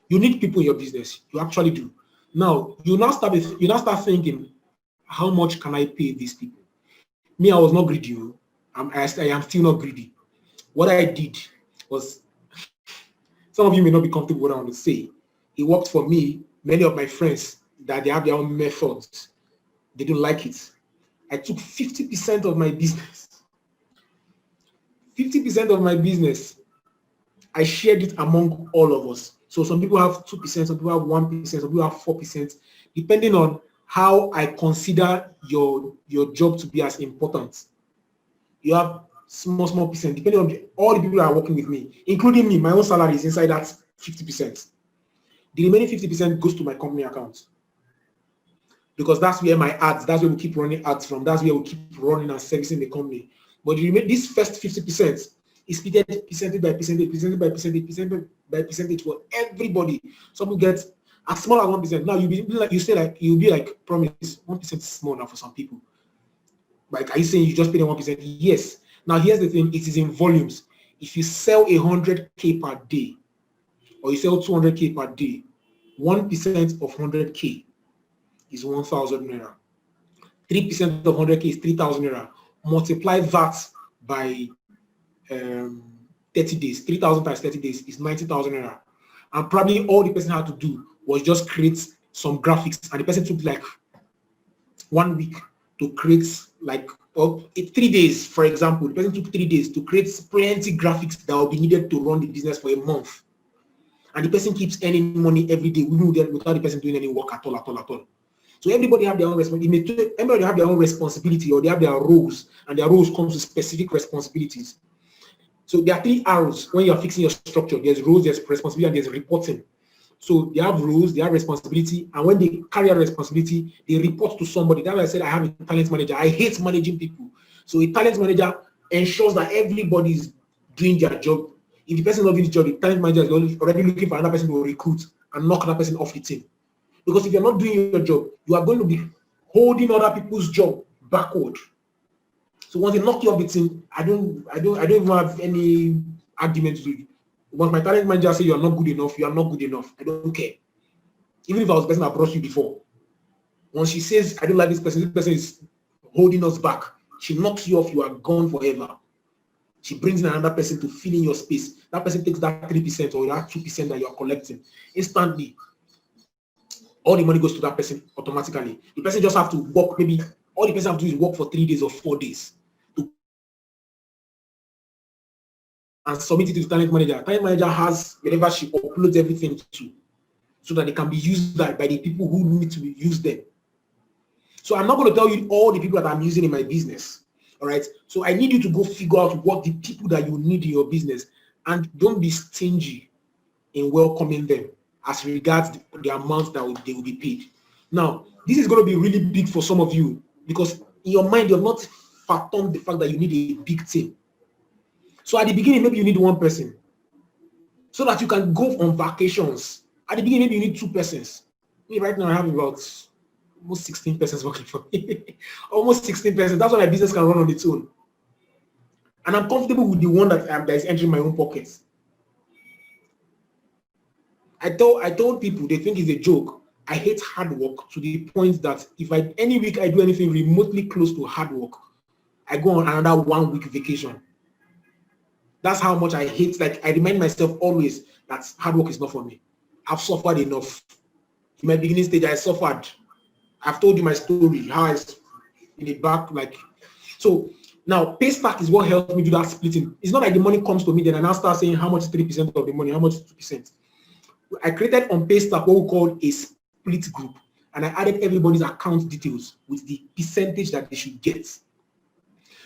You need people in your business. You actually do. Now you now start thinking, how much can I pay these people? Me, I was not greedy. I am still not greedy. What I did was, some of you may not be comfortable with what I want to say. It worked for me. Many of my friends, that they have their own methods, they don't like it. I took 50% of my business. 50% of my business, I shared it among all of us. So some people have 2%, some people have 1%, some people have 4%, depending on how I consider your job to be as important. You have small percent, depending on all the people that are working with me, including me. My own salary is inside that 50%. The remaining 50% goes to my company account, because that's where my ads, that's where we keep running ads from. That's where we keep running and servicing the company. But this first 50% is split percentage by percentage for everybody. Some will get as small as 1%. Now you'll be like, promise 1% is small now for some people. Like, are you saying you just pay them 1%? Yes. Now here's the thing, it is in volumes. If you sell 100K per day, or you sell 200K per day, 1% of 100K is 1,000 naira. 3% of 100K is 3,000 naira. Multiply that by 30 days. 3,000 times 30 days is 90,000 naira. And probably all the person had to do was just create some graphics, and the person took like 1 week to create, like 3 days, for example. The person took 3 days to create plenty graphics that will be needed to run the business for a month. And the person keeps earning money every day without the person doing any work at all. So everybody have their own responsibility. Everybody have their own responsibility, or they have their roles, and their roles comes with specific responsibilities. So there are 3 R's when you're fixing your structure. There's roles, there's responsibility, and there's reporting. So they have roles, they have responsibility, and when they carry out responsibility, they report to somebody. That's why I said I have a talent manager. I hate managing people. So a talent manager ensures that everybody is doing their job. If the person is not doing his job, the talent manager is already looking for another person to recruit and knock that person off the team. Because if you're not doing your job, you are going to be holding other people's job backward. So once they knock you off the team, I don't even have any argument to you. Once my talent manager say you are not good enough, you are not good enough. I don't care. Even if I was the person that brought you before, once she says I don't like this person is holding us back, she knocks you off, you are gone forever. She brings in another person to fill in your space. That person takes that 3% or that 2% that you are collecting instantly. All the money goes to that person automatically. The person just have to work, maybe all the person have to do is work for 3 days or 4 days and submit it to the talent manager. Talent manager has whenever she uploads everything to, so that they can be used by the people who need to use them. So I'm not going to tell you all the people that I'm using in my business. All right. So I need you to go figure out what the people that you need in your business, and don't be stingy in welcoming them as regards the amount that they will be paid. Now, this is going to be really big for some of you, because in your mind, you're not fathomed the fact that you need a big team. So at the beginning, maybe you need 1 person so that you can go on vacations. At the beginning, maybe you need 2 persons. Me right now, I have about almost 16 persons working for me. Almost 16 persons. That's why my business can run on its own. And I'm comfortable with the one that is entering my own pockets. I told people, they think it's a joke. I hate hard work to the point that if any week I do anything remotely close to hard work, I go on another 1 week vacation. That's how much I hate. Like, I remind myself always that hard work is not for me. I've suffered enough. In my beginning stage, I suffered. I've told you my story, how I in the back, like. So now Paystack is what helped me do that splitting. It's not like the money comes to me, then I now start saying how much is 3% of the money, how much is 2%. I created on Paystack what we call a split group, and I added everybody's account details with the percentage that they should get.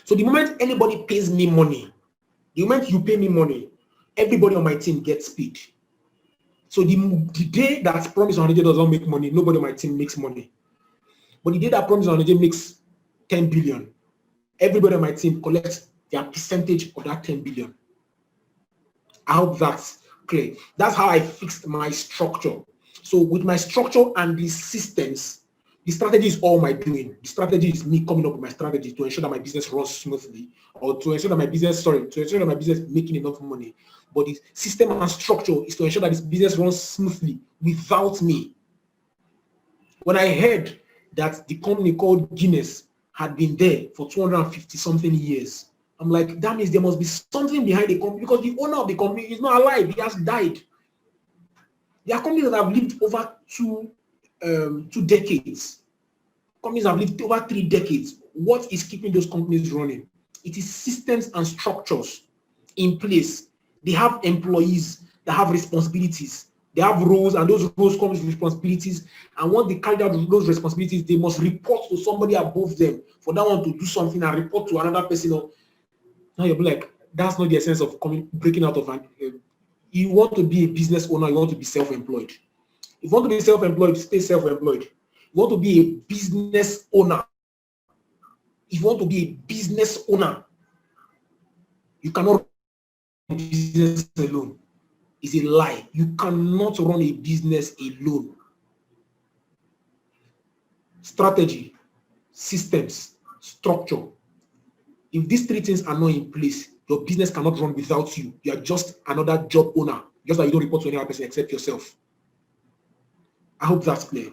So the moment anybody pays me money, the moment you pay me money, everybody on my team gets paid. So the day that Promise Onaje does not make money, nobody on my team makes money. But the day that Promise Onaje makes 10 billion, everybody on my team collects their percentage of that 10 billion. I hope that's clear. That's how I fixed my structure. So with my structure and the systems, The strategy is all my doing. The strategy is me coming up with my strategy to ensure that my business runs smoothly, or to ensure that my business, to ensure that my business is making enough money. But the system and structure is to ensure that this business runs smoothly without me. When I heard that the company called Guinness had been there for 250 something years, I'm like, that means there must be something behind the company, because the owner of the company is not alive. He has died. There are companies that have lived over two decades. Companies have lived over 3 decades. What is keeping those companies running? It is systems and structures in place. They have employees that have responsibilities. They have roles, and those roles come with responsibilities. And once they carry out those responsibilities, they must report to somebody above them for that one to do something and report to another person. Now you'll be like, that's not the essence of breaking out of an. You want to be a business owner, you want to be self-employed. If you want to be self-employed, stay self-employed. You want to be a business owner. If you want to be a business owner, you cannot run a business alone. It's a lie. You cannot run a business alone. Strategy, systems, structure. If these 3 things are not in place, your business cannot run without you. You are just another job owner, just like you don't report to any other person except yourself. I hope that's clear.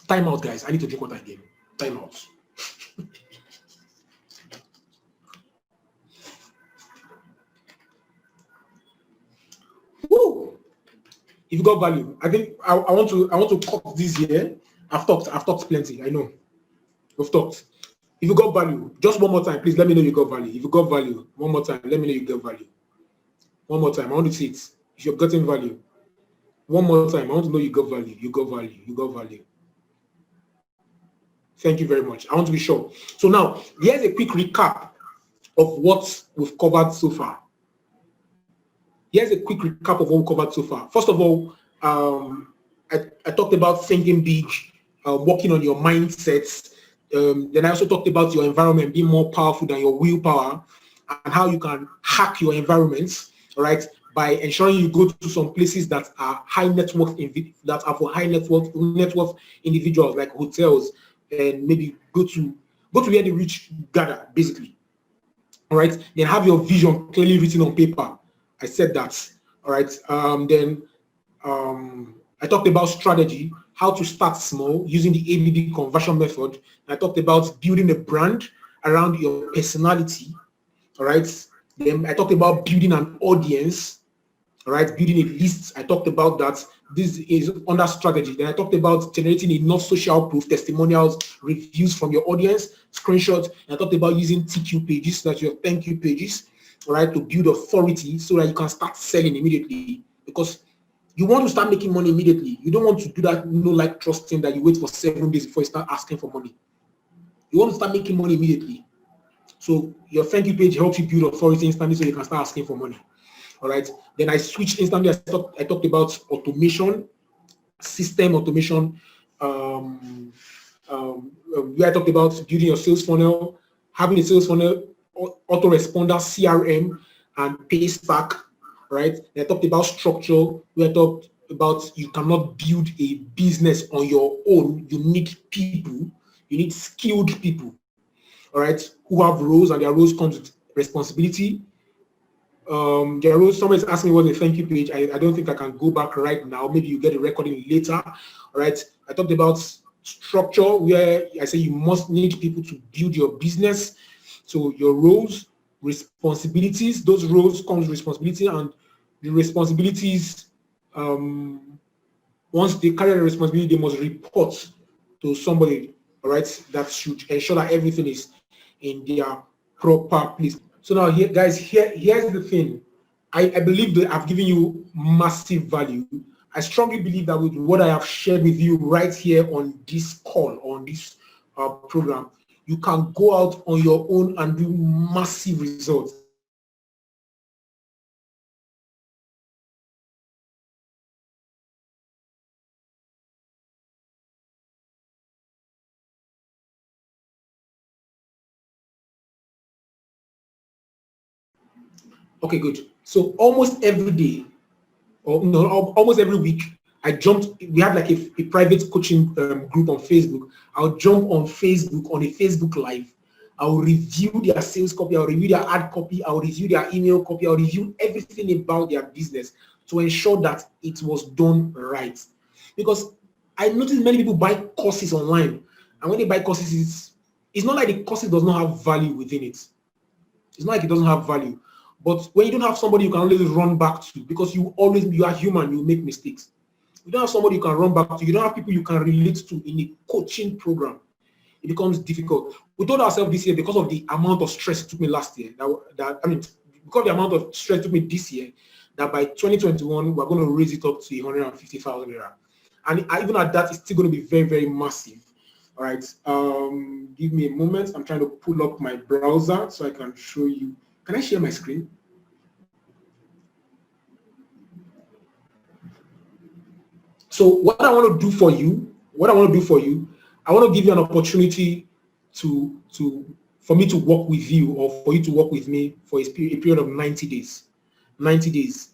Time out, guys. I need to drink water again. Time out. Woo! If you got value, I think I want to cut this here. I've talked plenty. I know. We've talked. If you got value, just one more time, please let me know you got value. If you got value, one more time, let me know you got value. One more time, I want to see it. If you're getting value, one more time, I want to know you got value. You got value. You got value. Thank you very much. I want to be sure. So now, here's a quick recap of what we've covered so far. Here's a quick recap of what we covered so far. First of all, I talked about thinking big, working on your mindsets. Then I also talked about your environment being more powerful than your willpower, and how you can hack your environments, all right, by ensuring you go to some places that are high net worth, that are for high net worth individuals, like hotels, and maybe go to where the rich gather, basically. All right. Then have your vision clearly written on paper. I said that. All right. Then I talked about strategy, how to start small using the ABB conversion method. I talked about building a brand around your personality. All right. Then I talked about building an audience. All right. Building a list. I talked about that. This is under strategy. Then I talked about generating enough social proof, testimonials, reviews from your audience, screenshots. And I talked about using TQ pages, that's your thank you pages, all right, to build authority so that you can start selling immediately. Because you want to start making money immediately. You don't want to do that like trusting that you wait for 7 days before you start asking for money. You want to start making money immediately. So your thank you page helps you build authority instantly so you can start asking for money. All right. Then I switched instantly. I talked about automation, system automation. Where I talked about building your sales funnel, having a sales funnel, autoresponder, CRM, and Paystack. Right. Then I talked about structure. Where I talked about you cannot build a business on your own. You need people. You need skilled people. All right, who have roles, and their roles comes with responsibility. There was someone's asking me what a thank you page. I don't think I can go back right now. Maybe you get a recording later. All right. I talked about structure, where I say you must need people to build your business. So your roles, responsibilities, those roles comes with responsibility, and the responsibilities, once they carry the responsibility, they must report to somebody, all right, that should ensure that everything is in their proper place. So now here, guys, here's the thing. I believe that I've given you massive value. I strongly believe that with what I have shared with you right here on this call, on this program, you can go out on your own and do massive results. Okay, good. So almost every day, or no, almost every week, I jumped. We had like a private coaching group on Facebook. I'll jump on Facebook on a Facebook Live. I'll review their sales copy. I'll review their ad copy. I'll review their email copy. I'll review everything about their business to ensure that it was done right. Because I noticed many people buy courses online, and when they buy courses, it's not like the courses does not have value within it. It's not like it doesn't have value. But when you don't have somebody you can always run back to, because you are human, you make mistakes. You don't have somebody you can run back to. You don't have people you can relate to in a coaching program. It becomes difficult. We told ourselves this year, because of the amount of stress it took me last year, because of the amount of stress it took me this year, that by 2021 we're going to raise it up to 150,000 naira. And even at that, it's still going to be very, very massive. All right. Give me a moment. I'm trying to pull up my browser so I can show you. Can I share my screen? So what I want to do for you, I want to give you an opportunity for me to work with you, or for you to work with me for a period of 90 days. 90 days.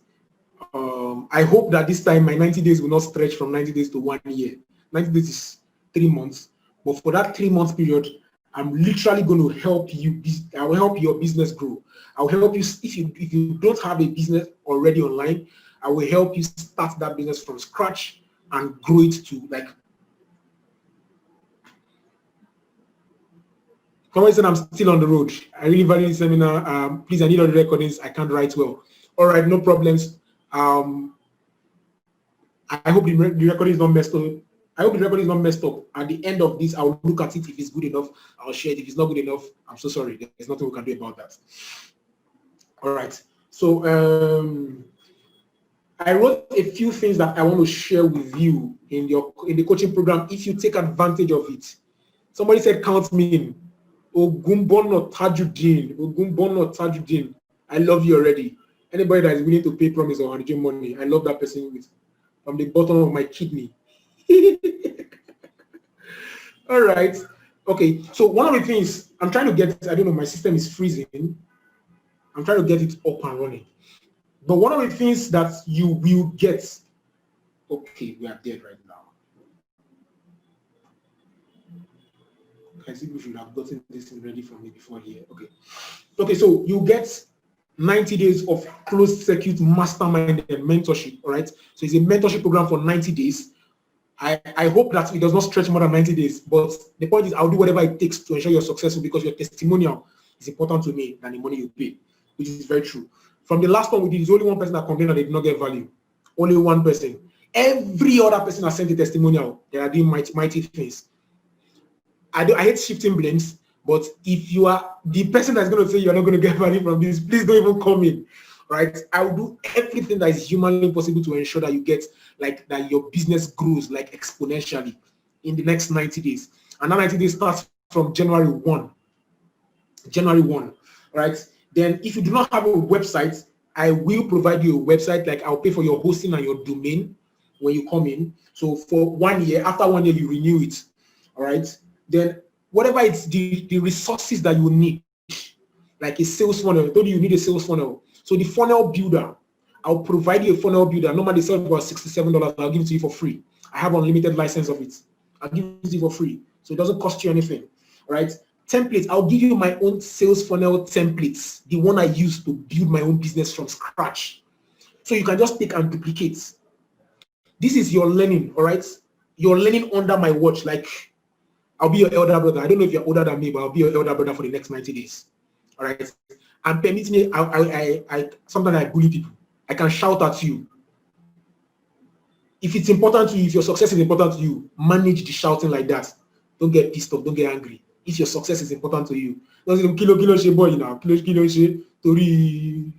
I hope that this time my 90 days will not stretch from 90 days to 1 year. 90 days is 3 months. But for that 3 month period, I'm literally going to help you. I will help your business grow. I will help you. If you don't have a business already online, I will help you start that business from scratch and grow it to like. Someone said I'm still on the road. I really value this seminar. Please, I need all the recordings. I can't write well. All right, no problems. I hope the recording is not messed up. I hope the recording is not messed up. At the end of this, I'll look at it. If it's good enough, I'll share it. If it's not good enough, I'm so sorry. There's nothing we can do about that. All right. So I wrote a few things that I want to share with you in the coaching program if you take advantage of it. Somebody said, count me in. Ogumbono Tajudeen. I love you already. Anybody that is willing to pay promise or managing money, I love that person from the bottom of my kidney. All right. Okay. So one of the things I'm trying to get, I don't know, my system is freezing. I'm trying to get it up and running. But one of the things that you will get, okay, we are dead right now. I think we should have gotten this ready for me before here. Okay. Okay, so you get 90 days of closed circuit mastermind and mentorship. All right. So it's a mentorship program for 90 days. I hope that it does not stretch more than 90 days. But the point is, I'll do whatever it takes to ensure you're successful, because your testimonial is important to me than the money you pay, which is very true. From the last one we did, there's only one person that complained that they did not get value. Only one person. Every other person has sent a testimonial. They are doing mighty things. I hate shifting blames, but if you are the person that's going to say you're not going to get value from this, please don't even come in. Right? I will do everything that is humanly possible to ensure that you get that your business grows like exponentially in the next 90 days. And that 90 days starts from January 1. January 1. Right? Then if you do not have a website, I will provide you a website. Like, I'll pay for your hosting and your domain when you come in. So for 1 year, after 1 year, you renew it. All right. Then whatever it's the resources that you need, like a sales funnel. I told you need a sales funnel. So the funnel builder, I'll provide you a funnel builder. Normally they sell about $67. I'll give it to you for free. I have unlimited license of it. I'll give it to you for free. So it doesn't cost you anything. All right. Templates. I'll give you my own sales funnel templates, the one I use to build my own business from scratch. So you can just take and duplicate. This is your learning. All right. You're learning under my watch. Like, I'll be your elder brother. I don't know if you're older than me, but I'll be your elder brother for the next 90 days. All right. And permit me, I sometimes I bully people. I can shout at you. If it's important to you, if your success is important to you, manage the shouting like that. Don't get pissed off. Don't get angry. If your success is important to you, don't say kilo boy now. Kilo tori.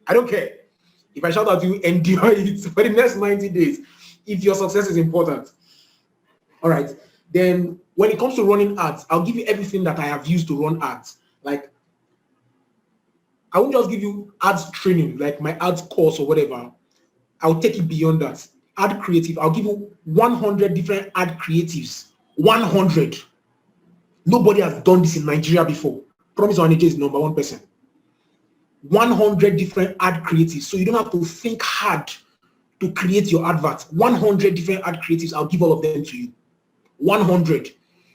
I don't care. If I shout at you, endure it for the next 90 days. If your success is important. All right. Then when it comes to running ads, I'll give you everything that I have used to run ads. Like, I won't just give you ads training, like my ads course or whatever. I'll take it beyond that. Ad creative, I'll give you 100 different ad creatives. 100. Nobody has done this in Nigeria before. Promise Onitsha is number one person. 100 different ad creatives. So you don't have to think hard to create your advert. 100 different ad creatives. I'll give all of them to you. 100.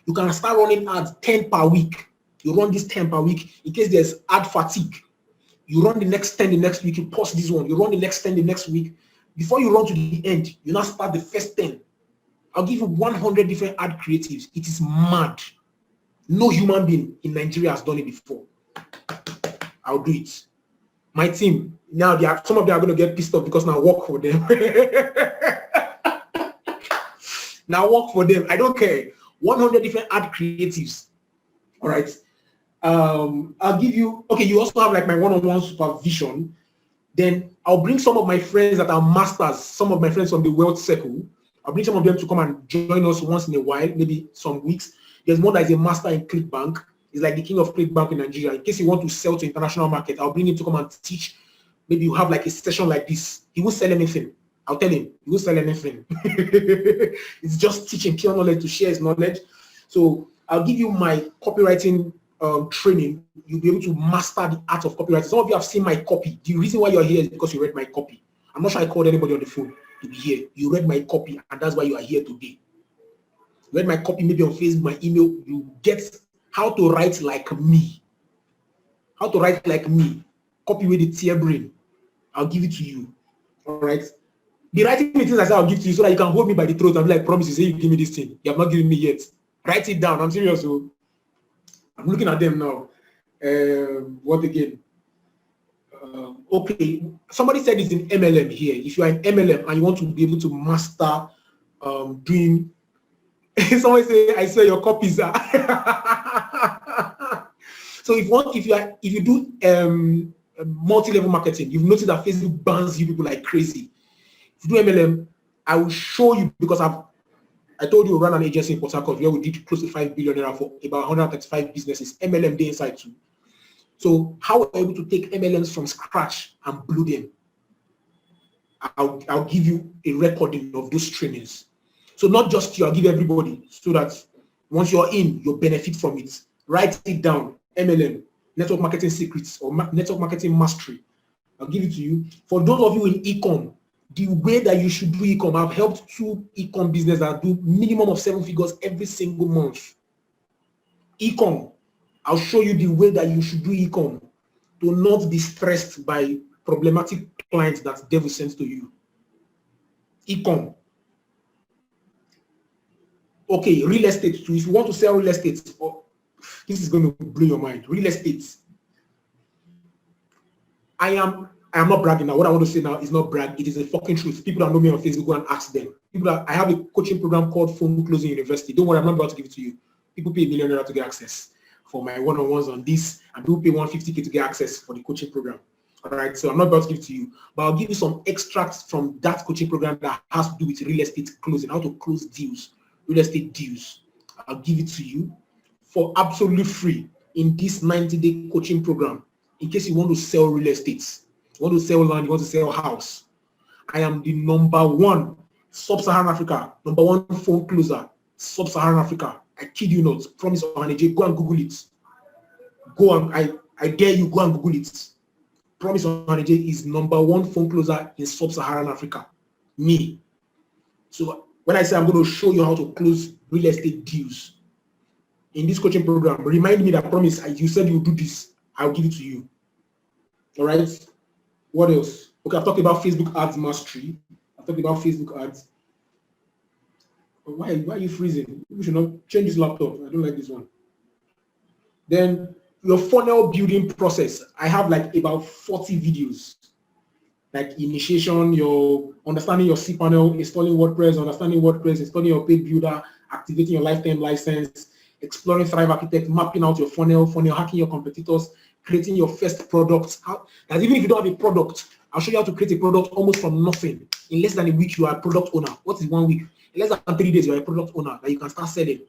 You can start running ads 10 per week. You run this 10 per week in case there's ad fatigue. You run the next 10 the next week. You pause this one. You run the next 10 the next week. Before you run to the end, you now start the first 10. I'll give you 100 different ad creatives. It is mad. No human being in Nigeria has done it before. I'll do it. My team, now some of them are going to get pissed off because now I work for them. Now I work for them. I don't care. 100 different ad creatives. All right. I'll give you, okay, you also have like my one-on-one supervision. Then I'll bring some of my friends that are masters, some of my friends from the Wealth Circle. I'll bring some of them to come and join us once in a while, maybe some weeks. There's one that is a master in ClickBank. He's like the king of ClickBank in Nigeria. In case you want to sell to international market, I'll bring him to come and teach. Maybe you have like a session like this. He won't sell anything. I'll tell him, he won't sell anything. It's just teaching pure knowledge to share his knowledge. So I'll give you my copywriting training. You'll be able to master the art of copywriting. Some of you have seen my copy. The reason why you're here is because you read my copy. I'm not sure I called anybody on the phone to be here. You read my copy, and that's why you are here today. You read my copy, maybe on Facebook, my email. You get how to write like me. How to write like me. Copy with the tear brain. I'll give it to you. All right. The writing things I said I'll give to you so that you can hold me by the throat and be like, promise you, say you give me this thing. You have not given me yet. Write it down. I'm serious. So I'm looking at them now. What again? Okay. Somebody said it's in MLM here. If you are in MLM and you want to be able to master doing, somebody say, I swear your copies are. So if you do multi-level marketing, you've noticed that Facebook bans you people like crazy. If you do MLM, I will show you, because I told you we run an agency in Port Harcourt where we did close to 5 billion naira for about 135 businesses. MLM day inside too. So how we're able to take MLMs from scratch and blow them. I'll give you a recording of those trainings. So not just you, I'll give everybody, so that once you're in, you'll benefit from it. Write it down. MLM, network marketing secrets, or network marketing mastery. I'll give it to you. For those of you in e-com, the way that you should do e-com, I've helped 2 e-com businesses that do minimum of 7 figures every single month. E-com, I'll show you the way that you should do e-com to not be stressed by problematic clients that devil sends to you. E-com. Okay, real estate too. If you want to sell real estate, this is going to blow your mind. Real estate. I am not bragging now. What I want to say now is not brag. It is a fucking truth. People that know me on Facebook, go and ask them. I have a coaching program called Phone Closing University. Don't worry, I'm not about to give it to you. People pay $1 million to get access for my one-on-ones on this, and people pay $150K to get access for the coaching program. All right, so I'm not about to give it to you, but I'll give you some extracts from that coaching program that has to do with real estate closing, how to close deals, real estate deals. I'll give it to you for absolutely free in this 90-day coaching program, in case you want to sell real estate, you want to sell land, you want to sell a house. I am the #1 Sub-Saharan Africa, #1 phone closer, Sub-Saharan Africa. I kid you not. Promise on AJ, go and Google it. Go and I dare you, go and Google it. Promise on AJ is #1 phone closer in Sub-Saharan Africa. Me. So when I say I'm going to show you how to close real estate deals in this coaching program, remind me that, promise, you said you do this. I'll give it to you. All right. What else? Okay, I've talked about Facebook ads mastery. I've talked about Facebook ads. But why are you freezing? We should not change this laptop. I don't like this one. Then your funnel building process. I have like about 40 videos. Like initiation, your understanding your cPanel, installing WordPress, installing your paid builder, activating your lifetime license, exploring Thrive Architect, mapping out your funnel hacking your competitors, creating your first product. That even if you don't have a product, I'll show you how to create a product almost from nothing. In less than a week, you are a product owner. What is 1 week? In less than 3 days, you are a product owner that you can start selling.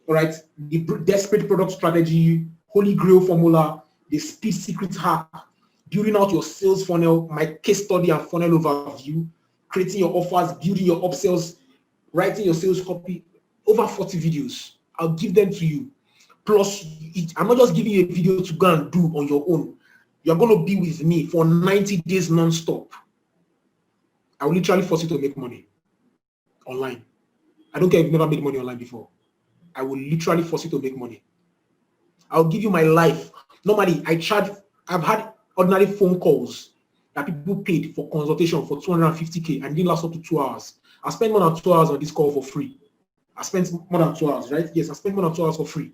All right. The desperate product strategy, holy grail formula, the speed secret hack, building out your sales funnel, my case study and funnel overview, creating your offers, building your upsells, writing your sales copy, over 40 videos. I'll give them to you. Plus, I'm not just giving you a video to go and do on your own. You're going to be with me for 90 days non-stop. I will literally force you to make money online. I don't care if you've never made money online before. I will literally force you to make money. I'll give you my life. Normally, I've had ordinary phone calls that people paid for consultation for 250K and it didn't last up to 2 hours. I spent more than 2 hours on this call for free. I spent more than 2 hours, right? Yes, I spent more than 2 hours for free.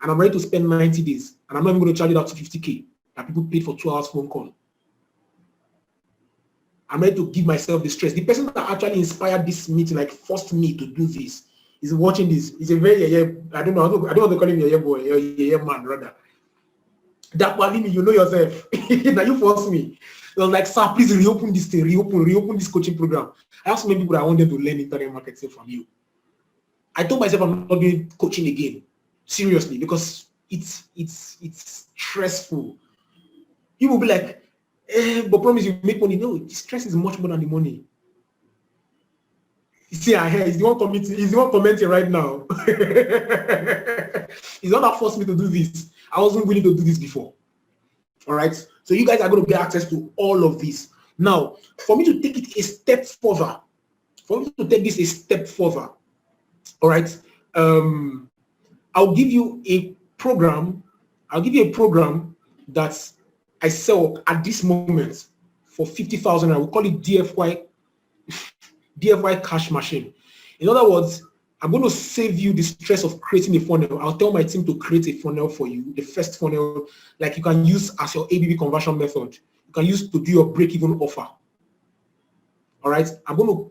And I'm ready to spend 90 days. And I'm not even going to charge it out to 50K that people paid for 2 hours phone call. I'm ready to give myself the stress. The person that actually inspired this meeting, like forced me to do this, is watching this. He's a very, I don't want to call him a boy, a man, rather. That Palini, you know yourself. Now you force me. It was like, sir, please reopen this thing, reopen this coaching program. I have so many people that I want them to learn internet marketing from you. I told myself I'm not doing coaching again, seriously, because it's stressful. You will be like, but promise you make money. No, the stress is much more than the money. You see, he's the one commenting right now. He's not that forced me to do this. I wasn't willing to do this before. All right. So you guys are going to get access to all of this. Now, for me to take it a step further, all right, I'll give you a program. That I sell at this moment for 50,000. I will call it DFY cash machine. In other words, I'm going to save you the stress of creating a funnel. I'll tell my team to create a funnel for you. The first funnel, like you can use as your ABB conversion method. You can use to do your break-even offer. All right.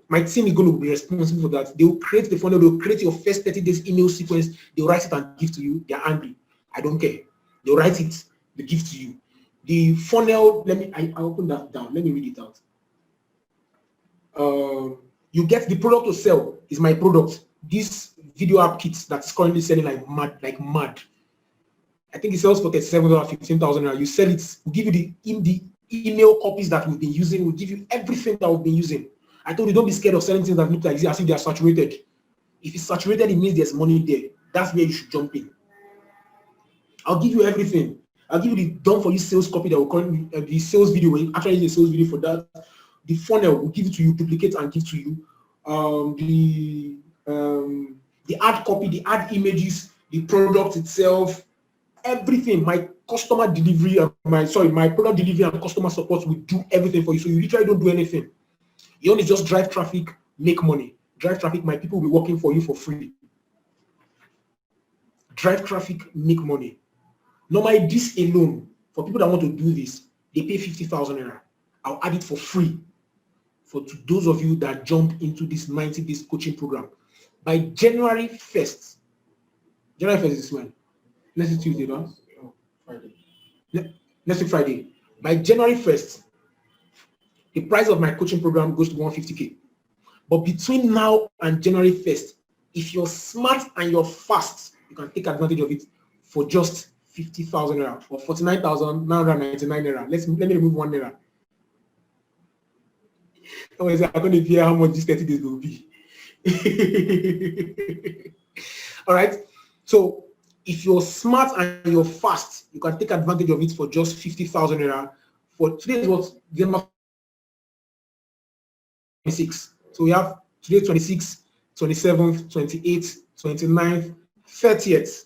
My team is going to be responsible for that. They will create the funnel. They will create your first 30 days email sequence. They'll write it and give to you. They're angry. I don't care. They'll write it. They give to you. The funnel, I open that down. Let me read it out. You get the product to sell is my product. This video app kits that's currently selling like mad. I think it sells for $37, 15,000. You sell it, we'll give you the email copies that we've been using. We'll give you everything that we've been using. I told you, don't be scared of selling things that look like this as if they are saturated. If it's saturated, it means there's money there. That's where you should jump in. I'll give you everything. I'll give you the done for you sales copy that will call the sales video. When you actually use a sales video for that. The funnel will give it to you, duplicate and give to you. The ad copy, the ad images, the product itself, everything. My customer delivery, my product delivery and customer support will do everything for you. So you literally don't do anything. You only just drive traffic, make money. Drive traffic, my people will be working for you for free. Drive traffic, make money. Normally, this alone, for people that want to do this, they pay 50,000 naira. I'll add it for free to those of you that jump into this 90 days coaching program. By January 1st, January 1st is when? Next week Tuesday, no? Friday. Next week Friday. By January 1st, the price of my coaching program goes to 150K. But between now and January 1st, if you're smart and you're fast, you can take advantage of it for just 50,000 naira or 49,999 naira. Let me remove 1 naira. I'm going to hear how much this 30 days will be. All right. So if you're smart and you're fast, you can take advantage of it for just 50,000 naira. For today's what? December 26. So we have today 26, 27th, 28th, 29th, 30th.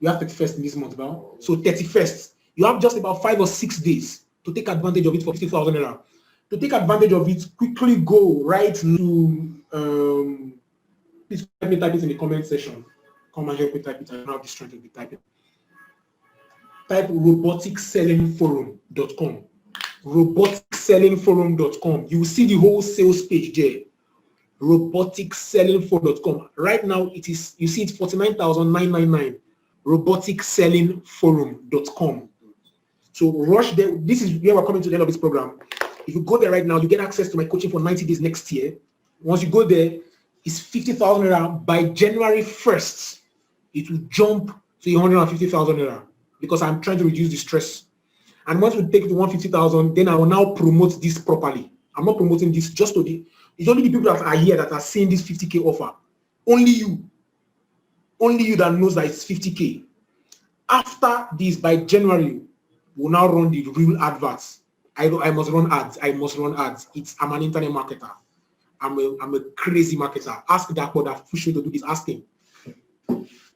You have 31st in this month now. So 31st, you have just about 5 or 6 days to take advantage of it for 50,000 naira. To take advantage of it, quickly go right to, please let me type it in the comment section. Come and help me type it. I don't have the strength to be typing. Type roboticsellingforum.com. roboticsellingforum.com. You will see the whole sales page there. roboticsellingforum.com. Right now, you see it's 49,999. roboticsellingforum.com. So rush there. This is where we're coming to the end of this program. If you go there right now, you get access to my coaching for 90 days next year. Once you go there, it's 50,000 naira. By January 1st, it will jump to 150,000 naira because I'm trying to reduce the stress. And once we take it to 150,000, then I will now promote this properly. I'm not promoting this just to it's only the people that are here that are seeing this 50K offer. Only you that knows that it's 50K. After this, by January, we'll now run the real adverts. I must run ads. I must run ads. I'm an internet marketer. I'm a crazy marketer. Ask that boy that push you to do this. Ask him.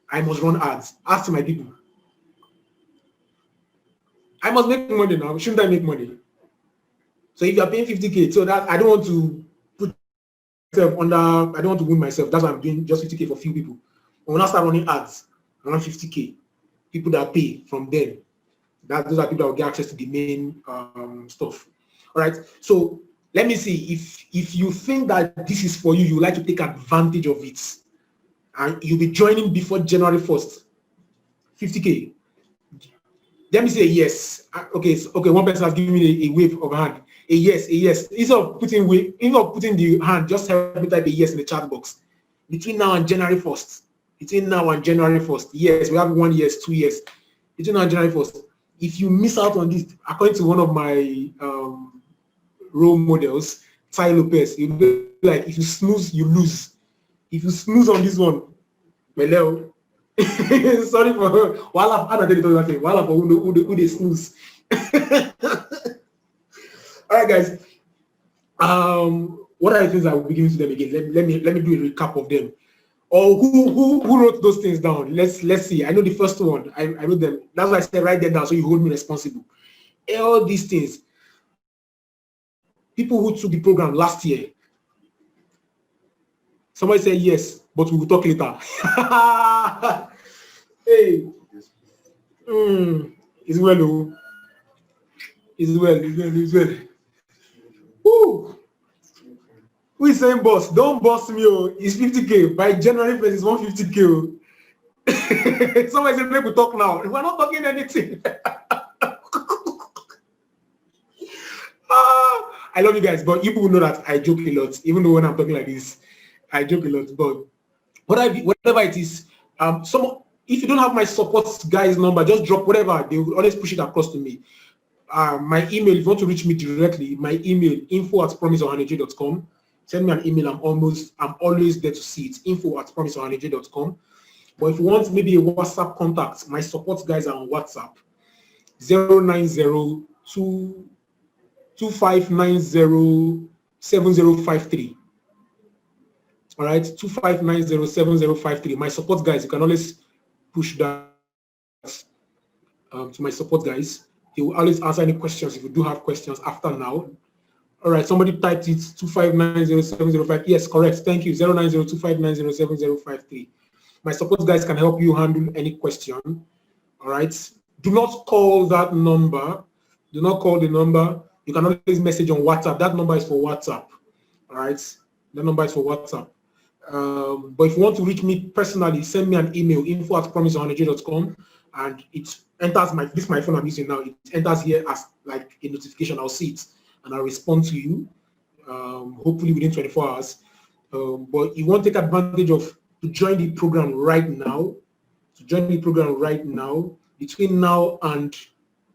I must run ads. Ask my people. I must make money now. Shouldn't I make money? So if you are paying 50K, so that I don't want to put myself under, I don't want to win myself. That's why I'm doing just 50K for few people. But when I start running ads, around 50K, people that pay from them, those are people that will get access to the main stuff. All right. So let me see if you think that this is for you, you would like to take advantage of it, and you'll be joining before January 1st, 50K. Let me say yes. Okay, okay. One person has given me a wave of a hand. A yes, a yes. Instead of putting the hand, just help me type a yes in the chat box. Between now and January 1st. Between now and January 1st. Yes, we have 1 year, 2 years. Between now and January 1st. If you miss out on this, according to one of my role models, Ty Lopez, you'll be like, if you snooze, you lose. If you snooze on this one, Meleo. Sorry for while I'm while who they snooze. All right, guys. What are the things I will be giving to them again? Let me do a recap of them. Or who wrote those things down? Let's see. I know the first one. I wrote them. That's why I said write them down so you hold me responsible. All these things. People who took the program last year. Somebody said yes, but we will talk later. Hey, it's well, oh. It's well. Woo. Who is saying boss? Don't boss me, oh. It's 50K. By January 1st, it's 150K. Oh. Somebody said, we talk now. We're not talking anything. I love you guys, but you people know that I joke a lot. Even though when I'm talking like this, I joke a lot. But whatever it is, if you don't have my support guys number, just drop whatever. They will always push it across to me. My email, if you want to reach me directly, my email, info@promiseohaneje.com. Send me an email. I'm always there to see it. info@promiseohaneje.com. But if you want maybe a WhatsApp contact, my support guys are on WhatsApp. 090-2590-7053. All right, 2590-7053. My support guys, you can always push that to my support guys. They will always answer any questions if you do have questions after now. All right, somebody typed it 2590-7053. Yes, correct. Thank you. 090-2590-7053. My support guys can help you handle any question. All right. Do not call that number. Do not call the number. You can always message on WhatsApp. That number is for WhatsApp. All right. That number is for WhatsApp. But if you want to reach me personally, send me an email, info@promiseohaneje.com, and it enters this is my phone I'm using now. It enters here as like a notification. I'll see it and I'll respond to you, hopefully within 24 hours. But you want to take advantage of to join the program right now. Between now and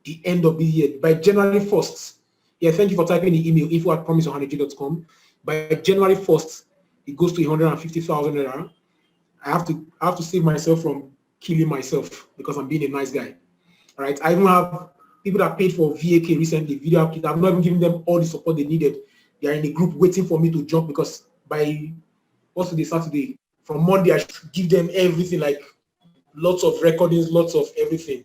the end of the year, by January 1st. Yeah, thank you for typing the email, info@promiseohaneje.com. By January 1st, it goes to 150,000 naira. I have to save myself from killing myself because I'm being a nice guy. All right. I even have people that paid for VAK recently, video kit. I'm not even giving them all the support they needed. They are in a group waiting for me to jump because by what's today, Saturday, from Monday, I should give them everything, like lots of recordings, lots of everything.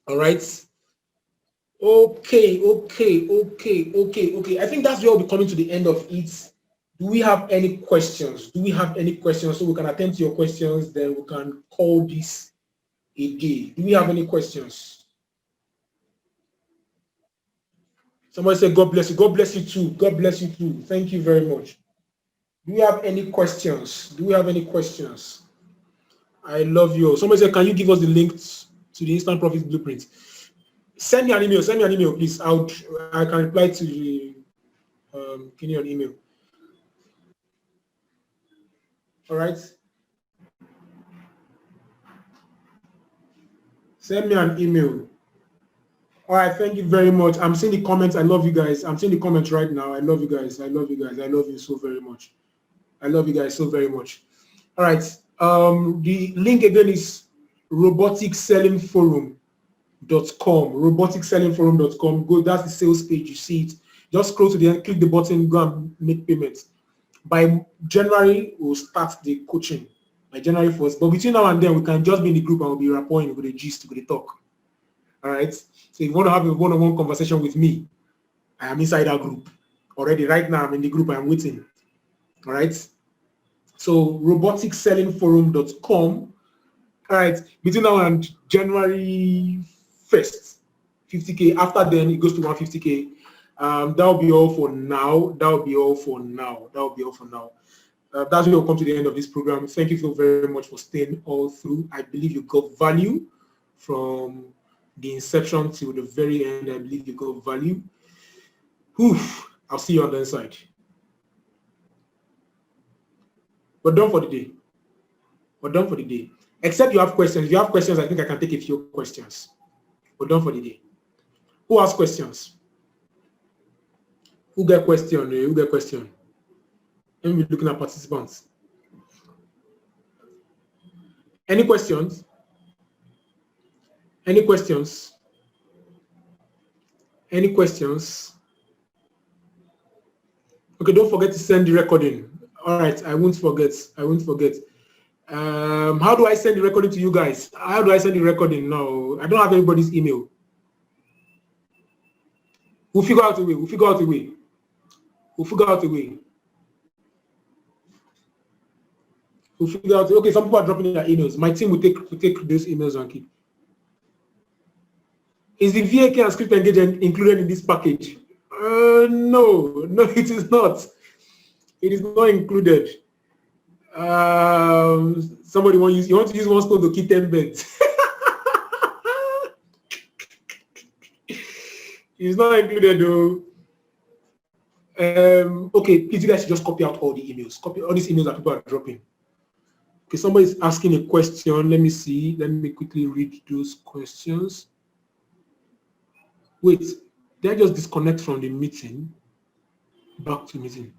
All right. Okay. I think that's where we'll be coming to the end of it. Do we have any questions? So we can attend to your questions, then we can call this a day. Do we have any questions? Somebody said, God bless you. God bless you too. God bless you too. Thank you very much. Do we have any questions? I love you. Somebody said, can you give us the links to the Instant Profits Blueprint? Send me an email, please. I can reply to the can you an email. All right. Send me an email. All right, thank you very much. I'm seeing the comments. I love you guys. I'm seeing the comments right now. I love you guys. I love you so very much. I love you guys so very much. All right. The link again is Robotic Selling Forum. roboticsellingforum.com. Go, that's the sales page. You see it. Just scroll to the end, click the button, go and make payments. By January, we'll start the coaching. By January 1st. But between now and then, we can just be in the group and we'll be rapporting with the gist, with the talk. All right. So if you want to have a one-on-one conversation with me, I am inside that group already. Right now, I'm in the group. I'm waiting. All right. So roboticsellingforum.com. All right. Between now and January 1st, 50K. After then, it goes to 150K. That'll be all for now. That's where we'll come to the end of this program. Thank you so very much for staying all through. I believe you got value from the inception till the very end. I believe you got value. I'll see you on the inside. We're done for the day. Except you have questions. If you have questions, I think I can take a few questions. We're done for the day. Who has questions? Who get question? Let me be looking at participants. Any questions? Okay, don't forget to send the recording. All right, I won't forget. How do I send the recording to you guys? How do I send the recording? No, I don't have anybody's email. We'll figure out a way. Okay, some people are dropping their emails. My team will take those emails and keep. Is the VAK and script engagement included in this package? No, it is not. It is not included. Somebody you want to use one stone to keep 10 birds. It's not included though. Okay, please you guys should just copy out all the emails. Copy all these emails that people are dropping. Okay, somebody's asking a question. Let me see. Let me quickly read those questions. Wait, did I just disconnect from the meeting? Back to meeting.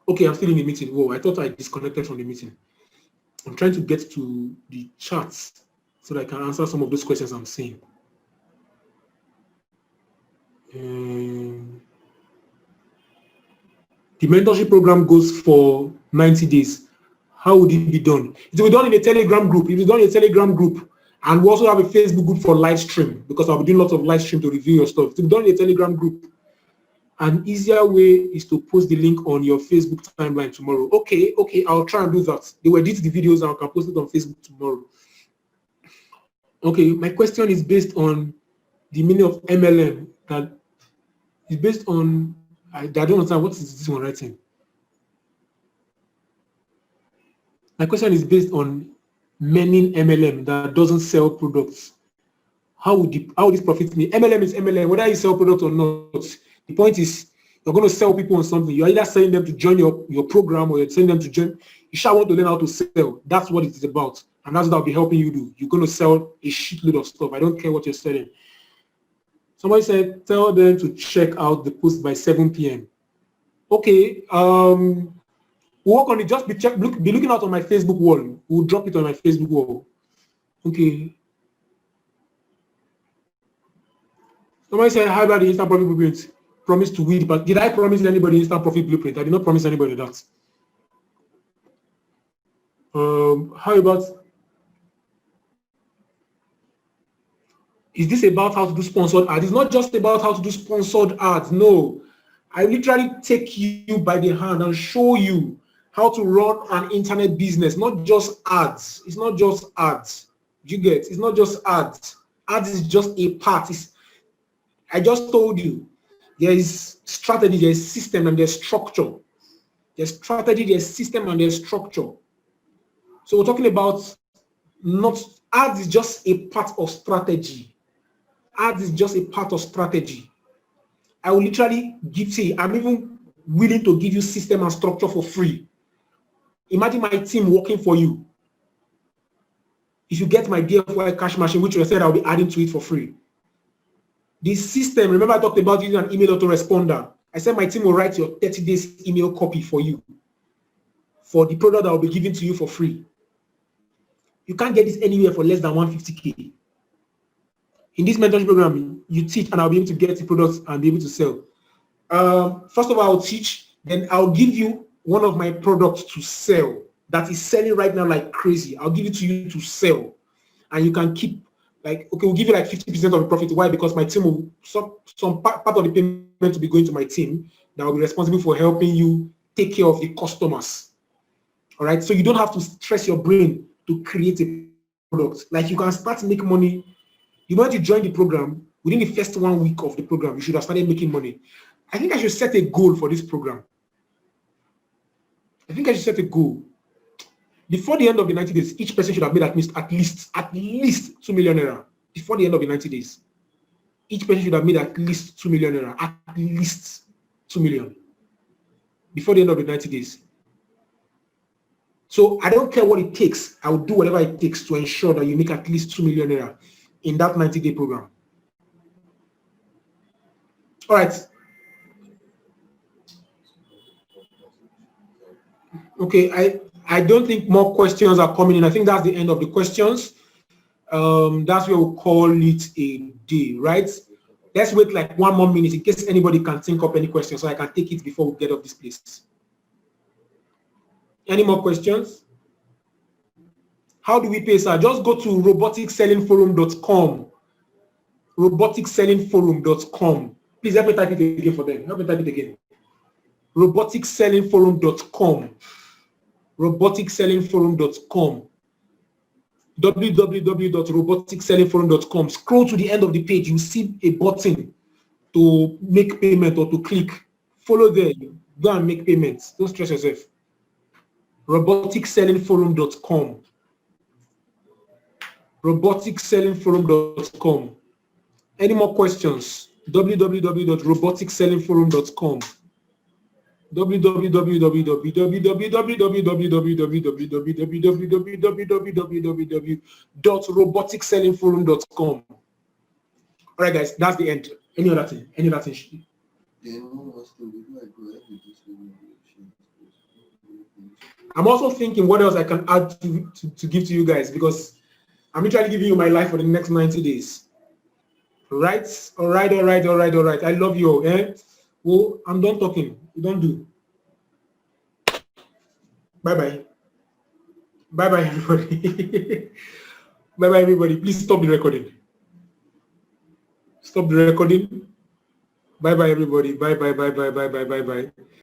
Okay, I'm still in the meeting. Whoa, I thought I disconnected from the meeting. I'm trying to get to the charts so that I can answer some of those questions I'm seeing. The mentorship program goes for 90 days. How would it be done? It will be done in a Telegram group. It will be done in a Telegram group. And we also have a Facebook group for live stream because I'll be doing lots of live stream to review your stuff. It will be done in a Telegram group. An easier way is to post the link on your Facebook timeline tomorrow. Okay, I'll try and do that. They will edit the videos and I can post it on Facebook tomorrow. Okay, my question is based on the meaning of MLM. That is based on, I don't understand what is this one writing. My question is based on meaning MLM that doesn't sell products. How would this profit me? MLM is MLM, whether you sell products or not. The point is, you're going to sell people on something. You're either selling them to join your program or you're selling them to join. You shall want to learn how to sell. That's what it is about. And that's what I'll be helping you do. You're going to sell a shitload of stuff. I don't care what you're selling. Somebody said, tell them to check out the post by 7 p.m. Okay. We'll work on it. Just be looking out on my Facebook wall. We'll drop it on my Facebook wall. Okay. Somebody said, hi, about the Instant Profit Blueprint. Promise to win, but did I promise anybody Instant Profit Blueprint? I did not promise anybody that. How about, is this about how to do sponsored ads? It's not just about how to do sponsored ads. No, I literally take you by the hand and show you how to run an internet business, not just ads. It's not just ads. You get? It's not just ads. Ads is just a part. I just told you, there is strategy, there's system, and there's structure. There's strategy, there's system, and there's structure. So we're talking about not ads is just a part of strategy. Ads is just a part of strategy. I will literally I'm even willing to give you system and structure for free. Imagine my team working for you. If you get my DFY cash machine, which I said I'll be adding to it for free. This system, remember I talked about using an email autoresponder. I said my team will write your 30 days email copy for you for the product that will be given to you for free. You can't get this anywhere for less than 150K. In this mentorship program, you teach and I'll be able to get the products and be able to sell. First of all, I'll teach, then I'll give you one of my products to sell that is selling right now like crazy. I'll give it to you to sell, and you can keep, like, okay, we'll give you like 50% of the profit. Why? Because my team will, some part of the payment will be going to my team that will be responsible for helping you take care of the customers. All right, so you don't have to stress your brain to create a product. Like, you can start making money. You want to join the program within the first 1 week of the program, you should have started making money. I think I should set a goal for this program. I think I should set a goal. Before the end of the 90 days, each person should have made at least 2 million naira. Before the end of the 90 days, each person should have made at least 2 million naira. At least 2 million. Before the end of the 90 days. So I don't care what it takes. I will do whatever it takes to ensure that you make at least 2 million naira in that 90-day program. All right. Okay, I don't think more questions are coming in. I think that's the end of the questions. That's where we'll call it a day, right? Let's wait like 1 more minute in case anybody can think up any questions so I can take it before we get off this place. Any more questions? How do we pay, sir? Just go to roboticsellingforum.com. roboticsellingforum.com. Please help me type it again for them. Help me type it again. roboticsellingforum.com. roboticsellingforum.com. www.roboticsellingforum.com. Scroll to the end of the page. You see a button to make payment or to click. Follow there. Go and make payments. Don't stress yourself. roboticsellingforum.com. roboticsellingforum.com. Any more questions? www.roboticsellingforum.com. www.roboticsellingforum.com. All right, guys, that's the end. Any other thing? Any other thing? I'm also thinking what else I can add to give to you guys, because I'm literally giving you my life for the next 90 days. Right? All right. I love you all. Eh? Well, I'm done talking. You don't do. Bye-bye. Bye-bye, everybody. Bye-bye, everybody. Please stop the recording. Stop the recording. Bye-bye, everybody. Bye-bye.